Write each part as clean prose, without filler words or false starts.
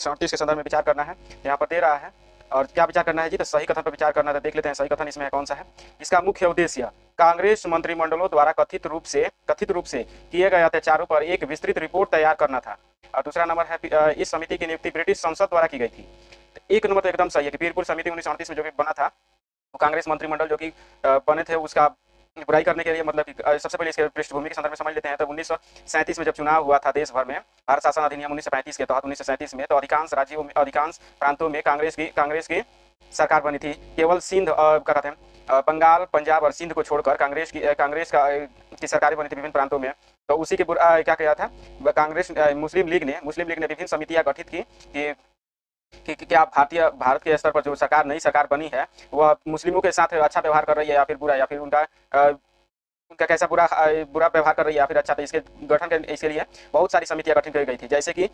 37 के संदर्भ में विचार करना है, यहाँ पर दे रहा है। और क्या विचार करना है जी? तो सही कथन पर विचार करना है। तो देख लेते हैं सही कथन इसमें कौन सा है। इसका मुख्य उद्देश्य कांग्रेस मंत्रिमंडलों द्वारा कथित रूप से किए गए अत्याचारों पर एक विस्तृत रिपोर्ट तैयार करना था। और दूसरा नंबर है इस समिति की नियुक्ति ब्रिटिश संसद द्वारा की गई थी। तो एक नंबर तो एकदम सही है कि पीरपुर समिति 1938 में जो भी बना था, वो कांग्रेस मंत्रिमंडल जो कि बने थे उसका बुराई करने के लिए, मतलब कि सबसे पहले इसके पृष्ठभूमि के संदर्भ में समझ लेते हैं। तो 1937 में जब चुनाव हुआ था देश भर में, भारत शासन अधिनियम 1935 के तहत 1937 में, तो अधिकांश प्रांतों में कांग्रेस की सरकार बनी थी। केवल सिंध क्या कहते हैं बंगाल, पंजाब और सिंध को छोड़कर कांग्रेस की सरकारें बनी थी विभिन्न प्रांतों में। तो उसी के क्या किया था कांग्रेस मुस्लिम लीग ने विभिन्न समितियां गठित की कि क्या भारत के स्तर पर जो नई सरकार बनी है वह मुस्लिमों के साथ अच्छा व्यवहार कर रही है या फिर बुरा, या फिर उनका कैसा बुरा व्यवहार कर रही है या फिर अच्छा। तो इसके इसके लिए बहुत सारी समितियां गठित की गई थी। जैसे कि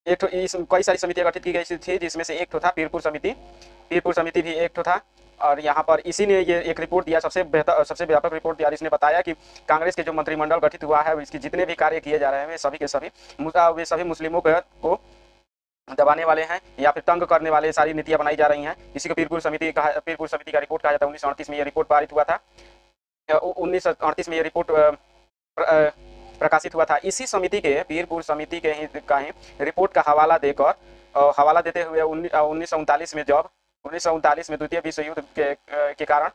कई सारी समितियां गठित की गई थी, जिसमें से एक तो था पीरपुर समिति भी एक तो था। और यहाँ पर इसी ने ये एक रिपोर्ट दिया, सबसे व्यापक रिपोर्ट दिया। इसने बताया कि कांग्रेस के जो मंत्रिमंडल गठित हुआ है इसके जितने भी कार्य किए जा रहे हैं वे सभी मुस्लिमों को दबाने वाले हैं या फिर तंग करने वाले सारी नीतियां बनाई जा रही हैं। इसी को पीरपुर समिति का रिपोर्ट कहा जाता है। 1938 में ये रिपोर्ट पारित हुआ था। 1938 में ये रिपोर्ट प्रकाशित हुआ था। इसी समिति के पीरपुर समिति के ही रिपोर्ट का हवाला देते हुए 1939 में द्वितीय विश्व युद्ध के कारण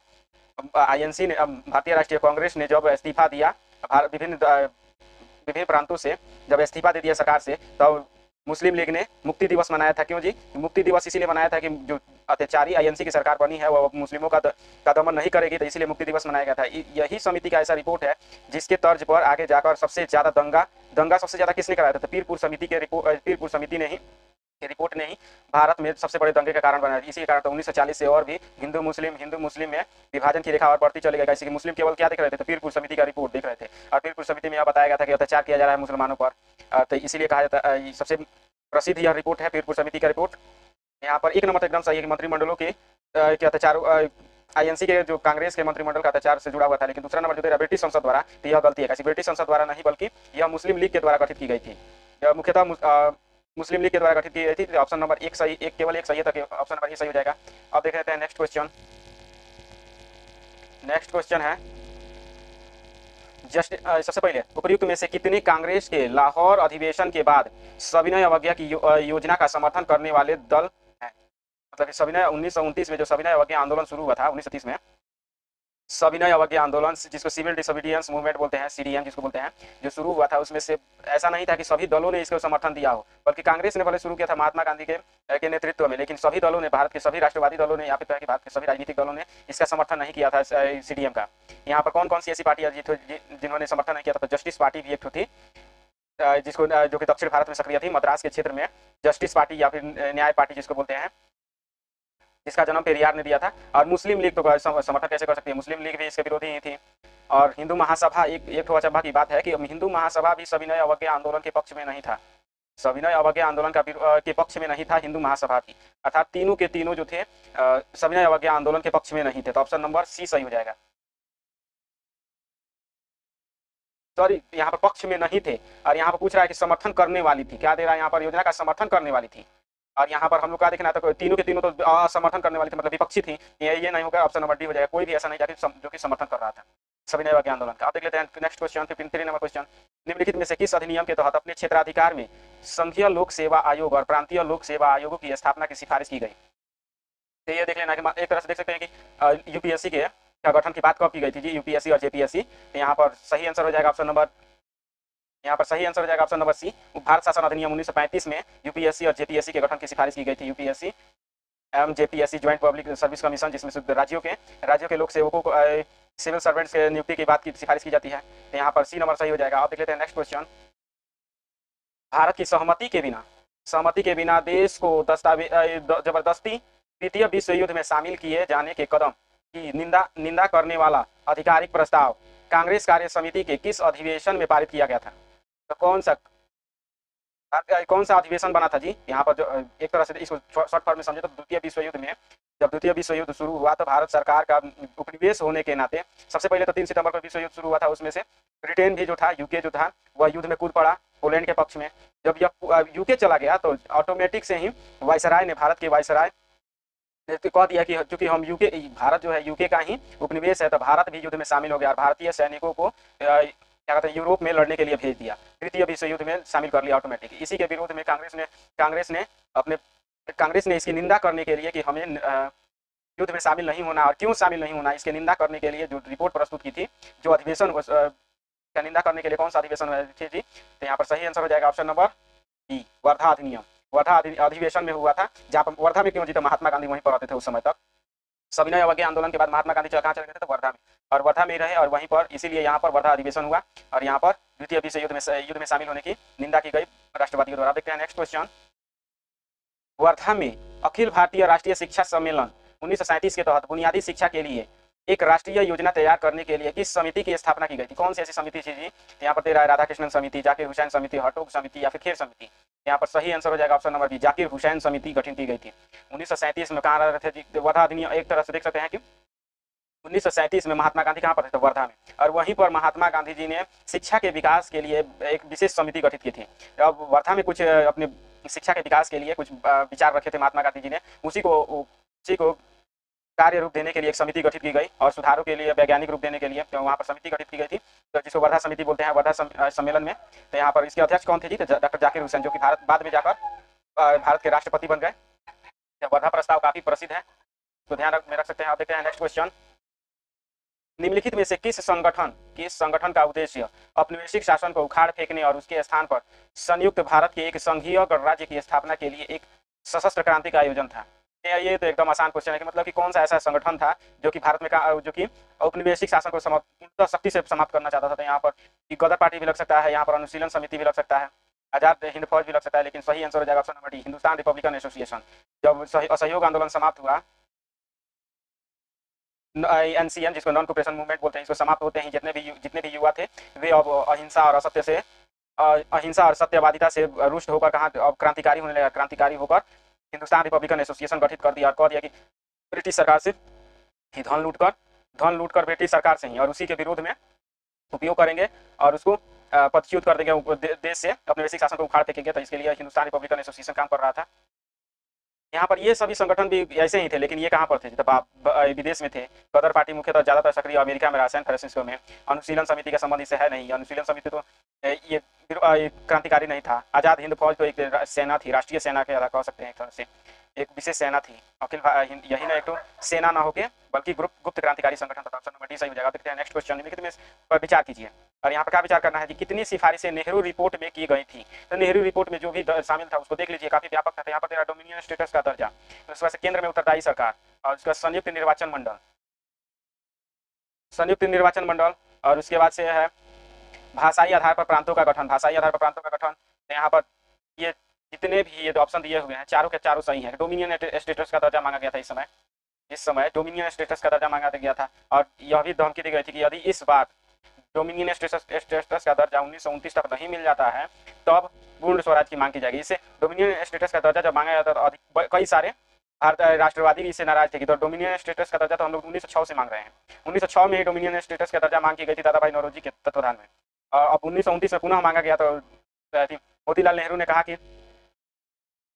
आईएनसी ने भारतीय राष्ट्रीय कांग्रेस ने जब इस्तीफा दिया, विभिन्न प्रांतों से जब इस्तीफा दे दिया सरकार से, तब मुस्लिम लीग ने मुक्ति दिवस मनाया था। क्यों जी? मुक्ति दिवस इसीलिए मनाया था कि जो अत्याचारी आईएनसी की सरकार बनी है वह मुस्लिमों का दमन नहीं करेगी, तो इसीलिए मुक्ति दिवस मनाया गया था। यही समिति का ऐसा रिपोर्ट है जिसके तर्ज पर आगे जाकर सबसे ज्यादा दंगा सबसे ज्यादा किसने कराया था? तो पीरपुर समिति ने ही रिपोर्ट ने ही भारत में सबसे बड़े दंगे का कारण बनाया। इसी के कारण तो 1940 से और भी हिंदू मुस्लिम में विभाजन की रेखा और बढ़ती चली गई। इसी मुस्लिम केवल क्या देख रहे थे? तो पीरपुर समिति का रिपोर्ट देख रहे थे। और पीरपुर समिति में यह बताया गया था कि अत्याचार किया जा रहा है मुसलमानों पर। तो इसीलिए कहा जाता है सबसे प्रसिद्ध यह रिपोर्ट है पीरपुर समिति का रिपोर्ट। यहाँ पर एक नंबर तो एकदम सही है कि मंत्रिमंडलों के अत्याचार आईएनसी के जो कांग्रेस के मंत्रिमंडल का अत्याचार से जुड़ा हुआ था। लेकिन दूसरा नंबर जो दे रहा ब्रिटिश संसद द्वारा, तो यह गलती है। ऐसी ब्रिटिश संसद द्वारा नहीं बल्कि यह मुस्लिम लीग के द्वारा गठित की गई थी। यह मुख्यतः मुस्लिम लीग के द्वारा गठित की गई थी। ऑप्शन नंबर एक सही, केवल एक सही है, तो ऑप्शन नंबर ए सही हो जाएगा। अब देख लेते हैं नेक्स्ट क्वेश्चन है सबसे पहले उपर्युक्त में से कितने कांग्रेस के लाहौर अधिवेशन के बाद सविनय अवज्ञा की योजना का समर्थन करने वाले दल हैं? मतलब सविनय 1929 में जो सविनय अवज्ञा आंदोलन शुरू हुआ था 1930 में, सविनय अवज्ञा आंदोलन जिसको सिविल डिसोबीडियंस मूवमेंट बोलते हैं, सीडीएम जिसको बोलते हैं, जो शुरू हुआ था उसमें से ऐसा नहीं था कि सभी दलों ने इसको समर्थन दिया हो, बल्कि कांग्रेस ने पहले शुरू किया था महात्मा गांधी के नेतृत्व में। लेकिन सभी दलों ने, भारत के सभी राष्ट्रवादी दलों ने या फिर भारत के सभी राजनीतिक दलों ने इसका समर्थन नहीं किया था सीडीएम का। यहाँ पर कौन कौन सी ऐसी पार्टियां जिन्होंने समर्थन नहीं किया था? तो जस्टिस पार्टी भी एक थी, जिसको जो कि दक्षिण भारत में सक्रिय थी, मद्रास के क्षेत्र में जस्टिस पार्टी या फिर न्याय पार्टी जिसको बोलते हैं, जिसका जन्म पेरियार ने दिया था। और मुस्लिम लीग तो समर्थन कैसे कर सकती है? मुस्लिम लीग भी इसके विरोधी ही थी। और हिंदू महासभा, एक अचंभा की बात है कि हिंदू महासभा भी सविनय अवज्ञा आंदोलन के पक्ष में नहीं था। सविनय अवज्ञा आंदोलन के पक्ष में नहीं था हिंदू महासभा भी, अर्थात तीनों के तीनों जो थे सविनय अवज्ञा आंदोलन के पक्ष में नहीं थे। तो ऑप्शन नंबर सी सही हो जाएगा। सॉरी, यहाँ पर पक्ष में नहीं थे और यहाँ पर पूछ रहा है कि समर्थन करने वाली थी। क्या दे रहा है यहाँ पर? योजना का समर्थन करने वाली थी। और यहाँ पर हम लोग का देखना तो तीनों के तीनों तो समर्थन करने वाली थी, मतलब विपक्षी थी। ये नहीं होगा, ऑप्शन नंबर डी हो जाएगा। कोई भी ऐसा नहीं था जो कि समर्थन कर रहा था सविनय अवज्ञा आंदोलन का। आप देख लेते हैं नेक्स्ट क्वेश्चन, 53 नंबर क्वेश्चन। निम्नलिखित में से किस अधिनियम के तहत अपने क्षेत्राधिकार में संघीय लोक सेवा आयोग और प्रांतीय लोक सेवा आयोगों की स्थापना की सिफारिश की गई? तो ये देख लेना कि एक तरह से देख सकते हैं कि यूपीएससी के गठन की बात कब की गई थी जी? यूपीएससी और जेपीएससी। तो यहाँ पर सही आंसर हो जाएगा ऑप्शन नंबर सी। भारत शासन अधिनियम 1935 में यूपीएससी और जेपीएससी के गठन की सिफारिश की गई थी। यूपीएससी एवं JPSC joint public service commission, जिसमें राज्यों के लोक सेवकों को सिविल सर्वेंट्स के नियुक्ति की बात की सिफारिश की जाती है। तो यहाँ पर सी नंबर सही हो जाएगा। आप देख लेते हैं नेक्स्ट क्वेश्चन। भारत की सहमति के बिना देश को जबरदस्ती द्वितीय विश्व युद्ध में शामिल किए जाने के कदम की निंदा करने वाला आधिकारिक प्रस्ताव कांग्रेस कार्य समिति के किस अधिवेशन में पारित किया गया था? तो कौन सा अधिवेशन बना था जी? यहाँ पर जो एक तरह से इसको शॉर्ट फॉर्म में समझे तो द्वितीय विश्व युद्ध में, जब द्वितीय विश्व युद्ध शुरू हुआ तो भारत सरकार का उपनिवेश होने के नाते सबसे पहले तो 3 सितंबर को विश्व युद्ध शुरू हुआ था। उसमें से ब्रिटेन भी जो था, यूके जो था, वह युद्ध में कूद पड़ा पोलैंड के पक्ष में। जब यह यूके चला गया तो ऑटोमेटिक से ही वायसराय ने, भारत के वायसराय ने तो कह दिया कि चूंकि हम यूके, भारत जो है यूके का ही उपनिवेश है, तो भारत भी युद्ध में शामिल हो गया और भारतीय सैनिकों को क्या कहते हैं यूरोप में लड़ने के लिए भेज दिया, तृतीय विश्व युद्ध में शामिल कर लिया ऑटोमेटिक। इसी के विरोध में कांग्रेस ने इसकी निंदा करने के लिए कि हमें युद्ध में शामिल नहीं होना, और क्यों शामिल नहीं होना, इसकी निंदा करने के लिए जो रिपोर्ट प्रस्तुत की थी, जो अधिवेशन का निंदा करने के लिए कौन सा अधिवेशन थी जी, तो यहाँ पर सही आंसर हो जाएगा ऑप्शन नंबर बी, वर्धा अधिनियम। वर्धा अधिवेशन में हुआ था, जहाँ पर वर्धा में क्यों जी, तो महात्मा गांधी वहीं पर रहते थे उस समय तक। सविनय अवज्ञा आंदोलन के बाद महात्मा गांधी कहाँ चले गए थे, तो वर्धा में, और वर्धा में ही रहे और वहीं पर, इसीलिए यहाँ पर वर्धा अधिवेशन हुआ और यहाँ पर द्वितीय विश्व युद्ध में शामिल होने की निंदा की गई राष्ट्रवादियों द्वारा। देखते हैं नेक्स्ट क्वेश्चन। वर्धा में अखिल भारतीय राष्ट्रीय शिक्षा सम्मेलन 1937 के तहत बुनियादी शिक्षा के लिए एक राष्ट्रीय योजना तैयार करने के लिए किस समिति की स्थापना की गई थी? कौन सी ऐसी समिति थी जी? यहाँ पर दे रहा है राधाकृष्णन समिति, जाकिर हुसैन समिति, हटोग समिति या फिर खेर समिति। यहाँ पर सही आंसर हो जाएगा option number B, Zakir Hussain समिति गठित की गई थी 1937 में। कहाँ रहे थे जी? वर्धा अधिनियम एक तरह से देख सकते हैं कि 1937 में महात्मा गांधी कहाँ पर थे, तो वर्धा में, और वहीं पर महात्मा गांधी जी ने शिक्षा के विकास के लिए एक विशेष समिति गठित की थी। अब वर्धा में कुछ अपने शिक्षा के विकास के लिए कुछ विचार रखे थे महात्मा गांधी जी ने, उसी को कार्य रूप देने के लिए एक समिति गठित की गई और सुधारों के लिए वैज्ञानिक रूप देने के लिए तो वहाँ पर समिति गठित की गई थी, तो जिसको वर्धा समिति बोलते हैं, वर्धा सम्मेलन में। तो यहाँ पर इसके अध्यक्ष कौन थे जी? तो डॉक्टर जाकिर हुसैन, जो कि बाद में जाकर भारत के राष्ट्रपति बन गए। वर्धा प्रस्ताव काफी प्रसिद्ध है, तो ध्यान में रख सकते हैं। आप देखते हैं नेक्स्ट क्वेश्चन। निम्नलिखित में से किस संगठन का उद्देश्य औपनिवेशिक शासन को उखाड़ फेंकने और उसके स्थान पर संयुक्त भारत के एक संघीय गणराज्य की स्थापना के लिए एक सशस्त्र क्रांति का आयोजन था? ये तो एकदम आसान क्वेश्चन है कि मतलब कि कौन सा ऐसा संगठन था जो कि भारत में जो कि औपनिवेशिक शासन को पूर्णतः शक्ति से समाप्त करना चाहता था? तो यहाँ पर गदर पार्टी भी लग सकता है, यहाँ पर अनुशीलन समिति भी लग सकता है, आजाद हिंद फौज भी लग सकता है, लेकिन सही आंसर हो जाएगा option number D, Hindustan Republican association. जब असहयोग आंदोलन समाप्त हुआ, NCM जिसको नॉन कोऑपरेशन मूवमेंट बोलते हैं, इसको समाप्त होते हैं जितने भी युवा थे वे अब अहिंसा और सत्यवादिता से रुष्ट होकर कहाँ अब क्रांतिकारी होने लगा, क्रांतिकारी होकर हिंदुस्तान रिपब्लिकन एसोसिएशन गठित कर दिया और कह दिया कि ब्रिटिश सरकार से ही धन लूटकर ब्रिटिश सरकार से ही और उसी के विरोध में उपयोग करेंगे और उसको पदच्युत कर देंगे, देश से औपनिवेशिक शासन को उखाड़ फेंकेंगे। तो इसके लिए हिंदुस्तान रिपब्लिकन एसोसिएशन काम कर रहा था। यहाँ पर ये सभी संगठन भी ऐसे ही थे, लेकिन ये कहाँ पर थे जब आप विदेश में थे। गदर पार्टी मुख्यतः ज्यादातर सक्रिय अमेरिका में, सैन फ्रांसिस्को में। अनुशीलन समिति का संबंध इससे है नहीं, अनुशीलन समिति तो ये क्रांतिकारी नहीं था। आजाद हिंद फौज तो एक सेना थी, राष्ट्रीय सेना के कह सकते हैं, एक तरह से एक विशेष सेना थी। अखिल यही ना एक तो सेना ना होके बल्कि गुप्त क्रांतिकारी संगठन था। ऑप्शन नंबर डी सही हो जाएगा। देखते हैं नेक्स्ट क्वेश्चन। निम्नलिखित में पर विचार कीजिए, और यहाँ पर क्या विचार करना है कि कितनी सिफारिशें नेहरू रिपोर्ट में की गई थी? तो नेहरू रिपोर्ट में जो भी शामिल था उसको देख लीजिए, काफी व्यापक था। यहाँ पर तेरा डोमिनियन स्टेटस का दर्जा, उसके बाद केंद्र में उत्तरदायी सरकार और उसका संयुक्त निर्वाचन मंडल, और उसके बाद से है भाषाई आधार पर प्रांतों का गठन, तो यहाँ पर ये जितने भी ये ऑप्शन दिए हुए हैं चारों के चारों सही हैं। डोमिनियन स्टेटस का दर्जा मांगा गया था इस समय डोमिनियन स्टेटस का दर्जा मांगा गया था, और यह भी धमकी दी गई थी कि यदि इस बार डोमिनियन स्टेटस का दर्जा 1929 तक नहीं मिल जाता है तब पूर्ण स्वराज की मांग की जाएगी। इससे डोमिनियन स्टेटस का दर्जा जब मांगा जाता तो कई सारे राष्ट्रवादी भी इससे नाराज थे कि तो डोमिनियन स्टेटस का दर्जा तो हम लोग 1906 से मांग रहे हैं। 1906 में ही डोमिनियन स्टेटस का दर्जा मांग की गई थी दादा भाई नौरोजी के तत्वाधान में, और अब 1929 में पुनः मांगा गया। तो मोतीलाल नेहरू ने कहा कि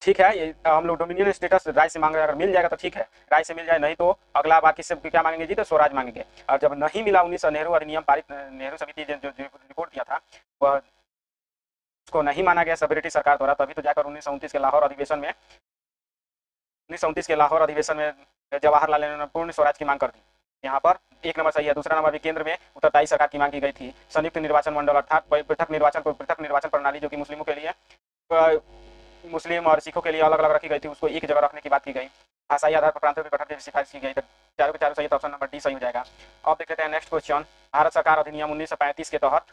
ठीक है, ये हम लोग डोमिनियन स्टेटस राय से मांग रहे हैं, अगर मिल जाएगा तो ठीक है, राय से मिल जाए, नहीं तो अगला बार किससे क्या मांगेंगे जी? तो स्वराज मांगेंगे। और जब नहीं मिला 1900 नेहरू अधिनियम पारित, नेहरू समिति जो रिपोर्ट किया था वह उसको नहीं माना गया सब ब्रिटिश सरकार द्वारा, तभी तो जाकर 1929 के लाहौर अधिवेशन में जवाहरलाल नेहरू ने पूर्ण स्वराज की मांग कर दी। यहाँ पर एक नंबर सही है। दूसरा नंबर भी केंद्र में उत्तरदायी सरकार की मांग की गई थी। संयुक्त निर्वाचन मंडल अर्थात पृथक निर्वाचन प्रणाली जो कि मुस्लिमों के लिए, मुस्लिम और सिखों के लिए अलग अलग रखी गई थी, उसको एक जगह रखने की बात की गई। भाषाई आधार पर प्रांतों के गठन की सिफारिश की गई। चारों के चारों सही, तो ऑप्शन नंबर डी सही हो जाएगा। अब देख लेते हैं नेक्स्ट क्वेश्चन। भारत सरकार अधिनियम 1935 के तहत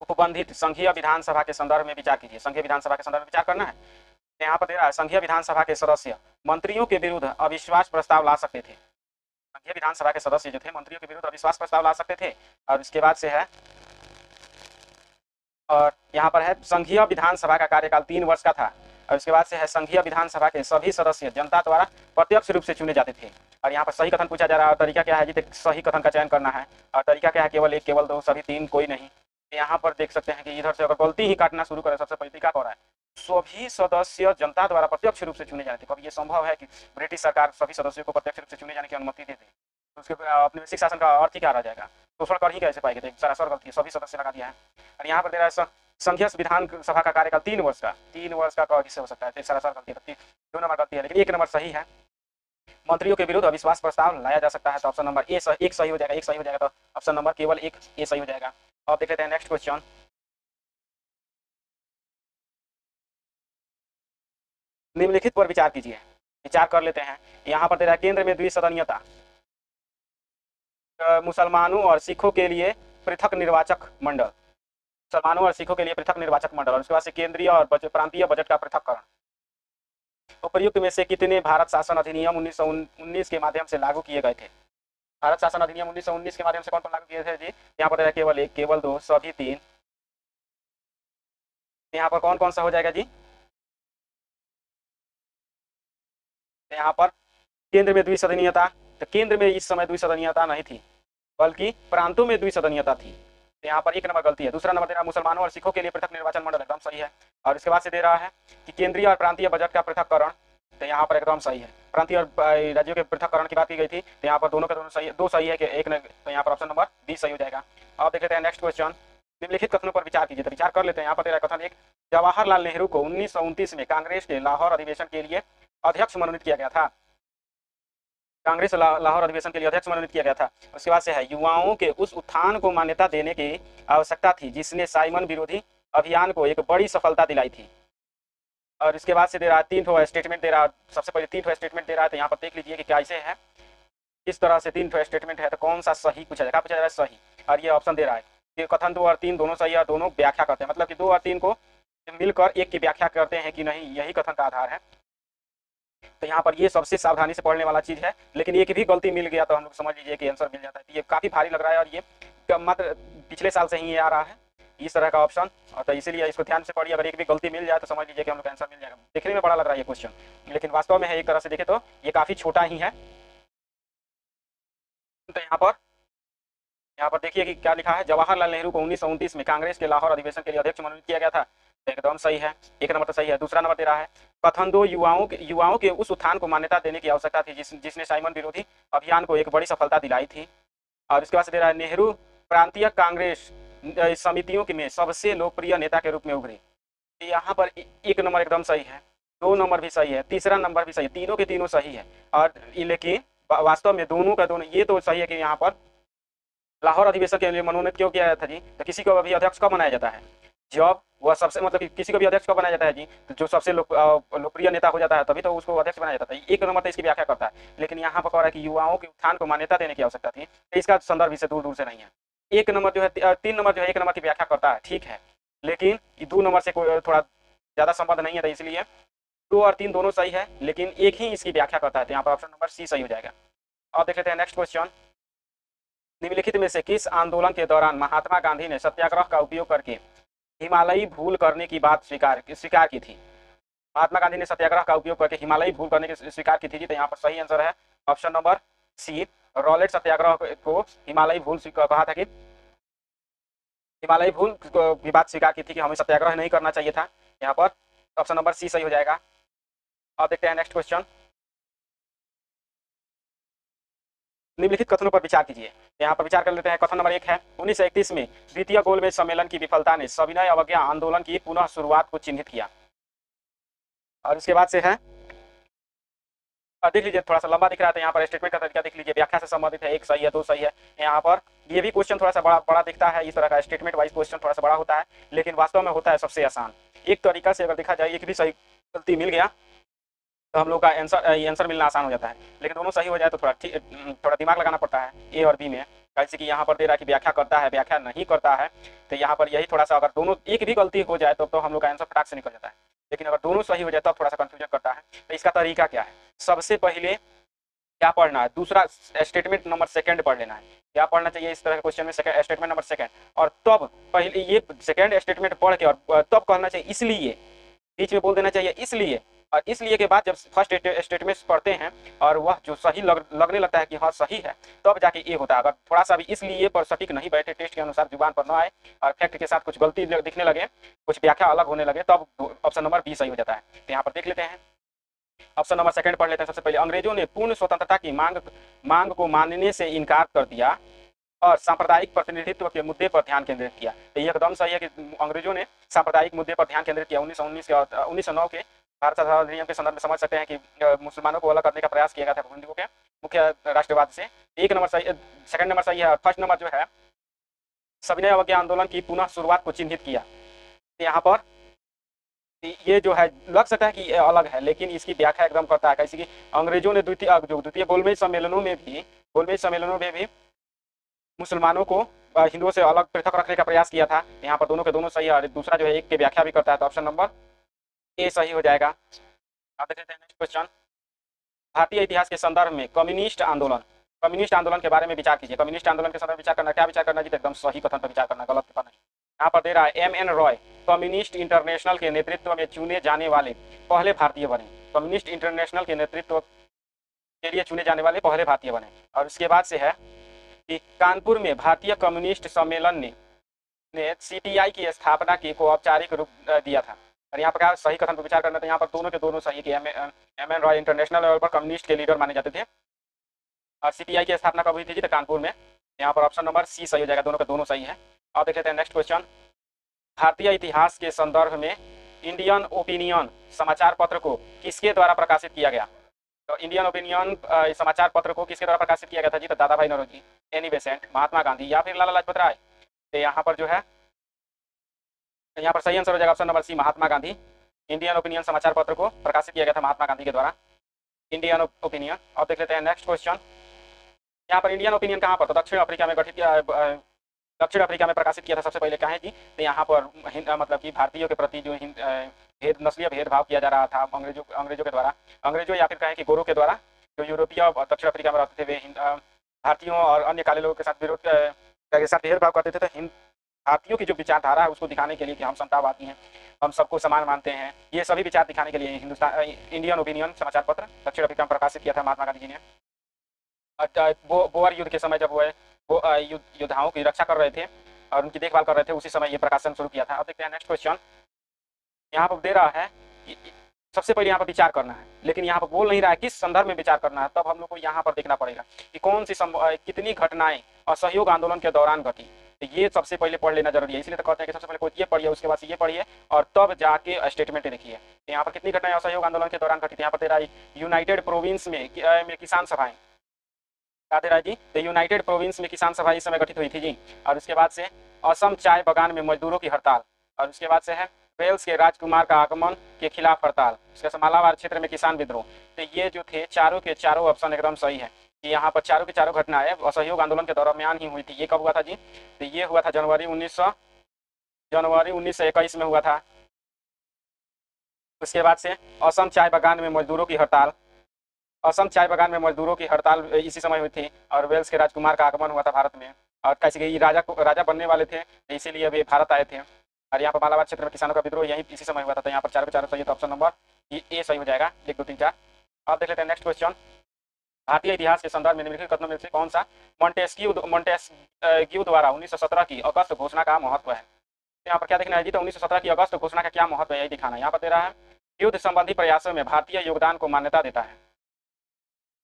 उपबंधित संघीय विधानसभा के संदर्भ में विचार कीजिए। संघीय विधानसभा के संदर्भ में विचार करना है। यहाँ पर दे रहा है संघीय विधानसभा के सदस्य मंत्रियों के विरुद्ध अविश्वास प्रस्ताव ला सकते थे। संघीय विधानसभा के सदस्य जो थे मंत्रियों के विरुद्ध अविश्वास प्रस्ताव ला सकते थे। और इसके बाद से है, और यहाँ पर है संघीय विधानसभा का कार्यकाल 3 वर्ष का था, और इसके बाद से है संघीय विधानसभा के सभी सदस्य जनता द्वारा प्रत्यक्ष रूप से चुने जाते थे। और यहाँ पर सही कथन पूछा जा रहा है, और तरीका क्या है जी? सही कथन का चयन करना है, और तरीका क्या है? केवल 1, केवल 2, सभी 3, कोई नहीं। यहाँ पर देख सकते हैं कि इधर से अगर गलती ही काटना शुरू करें, सबसे पहले तरीका क्या हो रहा है, सभी सदस्य जनता द्वारा प्रत्यक्ष रूप से चुने जाने थे। कभी ये संभव है कि ब्रिटिश सरकार सभी सदस्यों को प्रत्यक्ष रूप से चुने जाने की अनुमति दे दे, तो उसके औपनिवेशिक शासन का अर्थ ही क्या रह जाएगा, शोषण कर ही कैसे पाएंगे, तो एक सरासर गलती है, सभी सदस्य लगा दिया है। और यहाँ पर दे रहा है संघीय विधान सभा का कार्यकाल 3 वर्ष का, 3 वर्ष का किससे हो सकता है, तो सरासर गलती है, 2 नंबर गलती है, लेकिन 1 नंबर सही है। मंत्रियों के विरुद्ध अविश्वास प्रस्ताव लाया जा सकता है, तो ऑप्शन नंबर एक सही हो जाएगा, एक सही हो जाएगा, तो ऑप्शन नंबर केवल एक ए सही हो जाएगा। अब देख लेते हैं नेक्स्ट क्वेश्चन। निम्नलिखित पर विचार कीजिए, विचार कर लेते हैं। यहाँ पर दे रहा है केंद्र में द्विसदनीयता, मुसलमानों और सिखों के लिए पृथक निर्वाचक मंडल, मुसलमानों और सिखों के लिए पृथक निर्वाचक मंडल, और उसके बाद से केंद्रीय और प्रांतीय बजट का पृथककरण। उपर्युक्त में से कितने भारत शासन अधिनियम 1919 के माध्यम से लागू किए गए थे? भारत शासन अधिनियम 1919 के माध्यम से कौन कौन लागू किए थे जी? यहाँ पर केवल एक, केवल दो, सभी तीन। यहाँ पर कौन कौन सा हो जाएगा जी? यहाँ पर केंद्र में द्विसदनीयता, तो केंद्र में इस समय द्विसदनीयता नहीं थी, बल्कि प्रांतों में द्विसदनीयता थी, तो यहाँ पर 1 नंबर गलती है। दूसरा नंबर दे रहा है मुसलमानों और सिखों के लिए पृथक निर्वाचन मंडल, एकदम सही है। और इसके बाद से दे रहा है कि केंद्रीय और प्रांतीय बजट का पृथककरण, तो यहाँ पर एकदम सही है। प्रांतीय और राज्यों के पृथककरण की बात की गई थी, तो यहाँ पर दोनों के दोनों सही, दो सही है कि एक न, तो यहाँ पर ऑप्शन नंबर बी सही हो जाएगा। अब देख लेते हैं नेक्स्ट क्वेश्चन। निम्नलिखित कथनों पर विचार कीजिए, तो विचार कर लेते हैं। यहाँ पर दे रहा है कथन एक, जवाहरलाल नेहरू को 1929 में कांग्रेस के लाहौर अधिवेशन के लिए अध्यक्ष मनोनीत किया गया था, कांग्रेस लाहौर अधिवेशन के लिए अध्यक्ष मनोनीत किया गया था। उसके बाद से है युवाओं के उस उत्थान को मान्यता देने की आवश्यकता थी जिसने साइमन विरोधी अभियान को एक बड़ी सफलता दिलाई थी। और इसके बाद से दे रहा है 3 ठो स्टेटमेंट दे रहा है, सबसे पहले 3 ठो स्टेटमेंट दे रहा है, तो यहाँ पर देख लीजिए कि कैसे है, किस तरह से 3 ठो स्टेटमेंट है, तो कौन सा सही पूछा जाएगा, पूछा जाएगा सही। और ये ऑप्शन दे रहा है कि कथन 2 और 3 दोनों सही है, दोनों व्याख्या करते हैं, मतलब कि 2 और 3 को मिलकर एक की व्याख्या करते हैं कि नहीं यही कथन का आधार है। तो यहाँ पर ये सबसे सावधानी से पढ़ने वाला चीज है, लेकिन एक भी गलती मिल गया तो हम लोग समझ लीजिए कि आंसर मिल जाता है। ये काफी भारी लग रहा है, और ये मात्र पिछले साल से ही ये आ रहा है इस तरह का ऑप्शन, और तो इसीलिए इसको ध्यान से पढ़िए। अगर एक भी गलती मिल जाए तो समझ लीजिए कि हम लोग आंसर मिल जाएगा। देखने में बड़ा लग रहा है ये क्वेश्चन, लेकिन वास्तव में है एक तरह से देखे तो ये काफी छोटा ही है। तो यहाँ पर देखिए कि क्या लिखा है, जवाहरलाल नेहरू को 1929 में कांग्रेस के लाहौर अधिवेशन के लिए अध्यक्ष मनोनीत किया गया था, एकदम सही है, 1 नंबर तो सही है। दूसरा नंबर दे रहा है कथन 2, युवाओं के उस उत्थान को मान्यता देने की आवश्यकता थी जिसने साइमन विरोधी अभियान को एक बड़ी सफलता दिलाई थी। और इसके बाद से दे रहा है नेहरू प्रांतीय कांग्रेस समितियों में सबसे लोकप्रिय नेता के रूप में उभरे, यहाँ पर 1 नंबर एकदम सही है, 2 नंबर भी सही है, तीसरा नंबर भी सही है, तीनों के तीनों सही है। और लेकिन वास्तव में दोनों का दोनों ये तो सही है कि यहाँ पर लाहौर अधिवेशन के लिए मनोनीत क्यों किया जाता है जी, तो किसी को अभी अध्यक्ष कब बनाया जाता है, जब वह सबसे मतलब कि किसी को भी अध्यक्ष कब बनाया जाता है जी, तो जो सबसे लोकप्रिय नेता हो जाता है तभी तो उसको अध्यक्ष बनाया जाता है। 1 नंबर तो इसकी व्याख्या करता है, लेकिन यहाँ पर कह रहा है कि युवाओं के उत्थान को मान्यता देने की आवश्यकता थी, तो इसका संदर्भ इससे दूर दूर से नहीं है। 1 नंबर जो है 3 नंबर जो है 1 नंबर की व्याख्या करता है, ठीक है, लेकिन 2 नंबर से कोई थोड़ा ज्यादा संबंध नहीं है, तो इसलिए 2 और 3 दोनों सही है, लेकिन एक ही इसकी व्याख्या करता है, तो यहाँ पर ऑप्शन नंबर सी सही हो जाएगा। अब देख लेते हैं नेक्स्ट क्वेश्चन। निम्नलिखित में से किस आंदोलन के दौरान महात्मा गांधी ने सत्याग्रह का उपयोग करके हिमालयी भूल करने की बात स्वीकार की थी? महात्मा गांधी ने सत्याग्रह का उपयोग करके हिमालयी भूल करने की स्वीकार की थी जी, तो यहाँ पर सही आंसर है ऑप्शन नंबर सी, रॉलेट सत्याग्रह को हिमालयी भूल कहा था कि हिमालयी भूल की बात स्वीकार की थी कि हमें सत्याग्रह नहीं करना चाहिए था, यहाँ पर ऑप्शन नंबर सी सही हो जाएगा। अब देखते हैं नेक्स्ट क्वेश्चन। निम्नलिखित कथनों पर विचार कीजिए, यहाँ पर विचार कर लेते हैं। कथन नंबर 1 है 1931 में द्वितीय गोलमेज सम्मेलन की विफलता ने सविनय अवज्ञा आंदोलन की पुनः शुरुआत को चिन्हित किया। और इसके बाद से है देख लीजिए, थोड़ा सा लंबा दिख रहा है, तो यहाँ पर स्टेटमेंट का तरीका देख लीजिए, व्याख्या से संबंधित है, 1 सही है, 2 सही है। यहाँ पर ये भी क्वेश्चन थोड़ा सा बड़ा दिखता है, इस तरह का स्टेटमेंट वाइज क्वेश्चन थोड़ा सा बड़ा होता है, लेकिन वास्तव में होता है सबसे आसान। एक तरीका से अगर देखा जाए एक भी सही गलती मिल गया तो हम लोग का आंसर मिलना आसान हो जाता है, लेकिन दोनों सही हो जाए तो थोड़ा दिमाग लगाना पड़ता है ए और बी में। जैसे कि यहाँ पर दे रहा है कि व्याख्या करता है, व्याख्या नहीं करता है, तो यहाँ पर यही थोड़ा सा, अगर दोनों एक भी गलती हो जाए तो हम लोग का आंसर फटाक से निकल जाता है, लेकिन अगर दोनों सही हो जाए तब थोड़ा सा कंफ्यूजन करता है। तो इसका तरीका क्या है, सबसे पहले क्या पढ़ना है, दूसरा स्टेटमेंट नंबर 2 पढ़ लेना है। क्या पढ़ना चाहिए इस तरह के क्वेश्चन में, स्टेटमेंट नंबर 2, और तब पहले ये 2nd स्टेटमेंट पढ़ के और तब कहना चाहिए इसलिए, बीच में बोल देना चाहिए इसलिए, और इसलिए के बाद जब फर्स्ट स्टेटमेंट पढ़ते हैं और वह जो सही लगने लगता है कि हाँ सही है, तब जाके ए होता है। अगर थोड़ा सा भी इसलिए पर सटीक नहीं बैठे, टेस्ट के अनुसार जुबान पर न आए और फैक्ट के साथ कुछ गलती दिखने लगे, कुछ व्याख्या अलग होने लगे, तब ऑप्शन नंबर बी सही हो जाता है। तो यहाँ पर देख लेते हैं, ऑप्शन नंबर सेकंड पढ़ लेते हैं। सबसे पहले, अंग्रेजों ने पूर्ण स्वतंत्रता की मांग को मानने से इनकार कर दिया और सांप्रदायिक प्रतिनिधित्व के मुद्दे पर ध्यान केंद्रित किया। तो ये एकदम सही है कि अंग्रेजों ने सांप्रदायिक मुद्दे पर ध्यान केंद्रित किया। 1919 के और 1909 के भारत संविधान अधिनियम के संदर्भ में समझ सकते हैं कि मुसलमानों को अलग करने का प्रयास किया गया था हिंदुओं के मुख्य राष्ट्रवाद से। एक नंबर सही, सेकंड नंबर सही है। फर्स्ट नंबर जो है, सविनय अवज्ञा आंदोलन की पुनः शुरुआत को चिन्हित किया। तो यहाँ पर ये जो है लग सकता है कि ये अलग है, लेकिन इसकी व्याख्या एकदम करता है कैसे कि अंग्रेजों ने द्वितीय गोलमेज सम्मेलनों में भी मुसलमानों को हिंदुओं से अलग पृथक रखने का प्रयास किया था। यहाँ पर दोनों के दोनों सही है और दूसरा जो है एक की व्याख्या भी करता है। तो ऑप्शन नंबर ए सही हो जाएगा। आप देख लेते हैं नेक्स्ट क्वेश्चन, भारतीय इतिहास के संदर्भ में कम्युनिस्ट आंदोलन के बारे में विचार कीजिए। कम्युनिस्ट आंदोलन के संदर्भ में विचार करना, क्या विचार करना जी? एकदम सही कथन पर विचार करना, गलत पर नहीं। यहाँ पर दे रहा है, M.N. रॉय कम्युनिस्ट इंटरनेशनल के नेतृत्व में चुने जाने वाले पहले भारतीय बने। कम्युनिस्ट इंटरनेशनल के नेतृत्व के लिए चुने जाने वाले पहले भारतीय बने। और उसके बाद से है कि कानपुर में भारतीय कम्युनिस्ट सम्मेलन ने CPI की स्थापना की को औपचारिक रूप दिया था। और यहाँ पर क्या सही कथन पर विचार करना, तो यहाँ पर दोनों के दोनों सही कि M.N. रॉय इंटरनेशनल लेवल पर कम्युनिस्ट के लीडर माने जाते थे। और CPI की स्थापना कब हुई थी जी? तो कानपुर में। यहाँ पर ऑप्शन नंबर सी सही हो जाएगा, दोनों के दोनों सही है। अब देख लेते हैं नेक्स्ट क्वेश्चन, भारतीय इतिहास के संदर्भ में इंडियन ओपिनियन समाचार पत्र को किसके द्वारा प्रकाशित किया गया? तो इंडियन ओपिनियन समाचार पत्र को किसके द्वारा प्रकाशित किया गया था जी? तो दादा भाई नौरोजी, एनी बेसेंट, महात्मा गांधी या फिर लाला लाजपत राय। तो यहाँ पर जो है, यहाँ पर सही आंसर हो जाएगा ऑप्शन नंबर सी, महात्मा गांधी। इंडियन ओपिनियन समाचार पत्र को प्रकाशित किया गया था महात्मा गांधी के द्वारा, इंडियन ओपिनियन। अब देख लेते हैं नेक्स्ट क्वेश्चन, यहाँ पर इंडियन ओपिनियन कहाँ पर? तो दक्षिण अफ्रीका में दक्षिण अफ्रीका में प्रकाशित किया था सबसे पहले। कहाँ जी? तो यहाँ पर मतलब कि भारतीयों के प्रति जो नस्लीय भेदभाव किया जा रहा था अंग्रेजों के द्वारा, अंग्रेजों या फिर कहें कि गोरों के द्वारा, जो यूरोपीय और दक्षिण अफ्रीका में रहते थे, वे भारतीयों और अन्य काले लोगों के साथ भेदभाव करते थे। तो भारतीयों की जो विचारधारा है उसको दिखाने के लिए कि हम समतावादी हैं, हम सबको समान मानते हैं, ये सभी विचार दिखाने के लिए इंडियन ओपिनियन समाचार पत्र दक्षिण अफ्रीका में प्रकाशित किया था महात्मा गांधी जी ने। बोअर युद्ध के समय जब वो योद्धाओं की रक्षा कर रहे थे और उनकी देखभाल कर रहे थे, उसी समय ये प्रकाशन शुरू किया था। अब देखते हैं नेक्स्ट क्वेश्चन, यहाँ पर दे रहा है कि सबसे पहले यहाँ पर विचार करना है, लेकिन यहाँ पर बोल नहीं रहा है किस संदर्भ में विचार करना है। तब हम लोग को यहाँ पर देखना पड़ेगा कि कौन सी कितनी घटनाएं असहयोग आंदोलन के दौरान घटी। तो ये सबसे पहले पढ़ लेना जरूरी है, इसलिए तो कहते हैं कि सबसे पहले कोई ये पढ़िए, उसके बाद ये पढ़िए और तब जाके स्टेटमेंट लिखिए। तो यहाँ पर कितनी घटनाएं असहयोग आंदोलन के दौरान घटी? यहाँ पर दे रहा है यूनाइटेड प्रोविंस में किसान सभाएं, क्या दे रहा है जी? तो यूनाइटेड प्रोविंस में किसान सभा इस समय गठित हुई थी जी। और उसके बाद से असम चाय बागान में मजदूरों की हड़ताल, और उसके बाद से है वेल्स के राजकुमार का आगमन के खिलाफ हड़ताल, उसके बाद मालाबार क्षेत्र में किसान विद्रोह। तो ये जो थे चारों के चारों ऑप्शन एकदम सही है कि यहाँ पर चारों की चारों घटनाएं असहयोग आंदोलन के दरमियान ही हुई थी। ये कब हुआ था जी? तो ये हुआ था जनवरी 1921 में हुआ था। उसके बाद से असम चाय बागान में मजदूरों की हड़ताल, असम चाय बागान में मजदूरों की हड़ताल इसी समय हुई थी। और वेल्स के राजकुमार का आगमन हुआ था भारत में, और कैसे कि राजा बनने वाले थे, इसीलिए वे भारत आए थे। और यहाँ पर मालाबार क्षेत्र में किसानों का विद्रोह यही इसी समय हुआ था। तो यहाँ पर चारों के चारों सही, तो ऑप्शन नंबर ए सही हो जाएगा, 1 2 3 4। अब देख लेते हैं नेक्स्ट क्वेश्चन, भारतीय इतिहास के संदर्भ में निम्नलिखित कथनों में से कौन सा मॉन्टेस्क्यू द्वारा 1917 की अगस्त घोषणा का महत्व है? यहाँ पर क्या देखना है जी? तो 1917 की अगस्त घोषणा का क्या महत्व है, यही दिखाना है। यहाँ पर दे रहा है, युद्ध संबंधी प्रयासों में भारतीय योगदान को मान्यता देता है,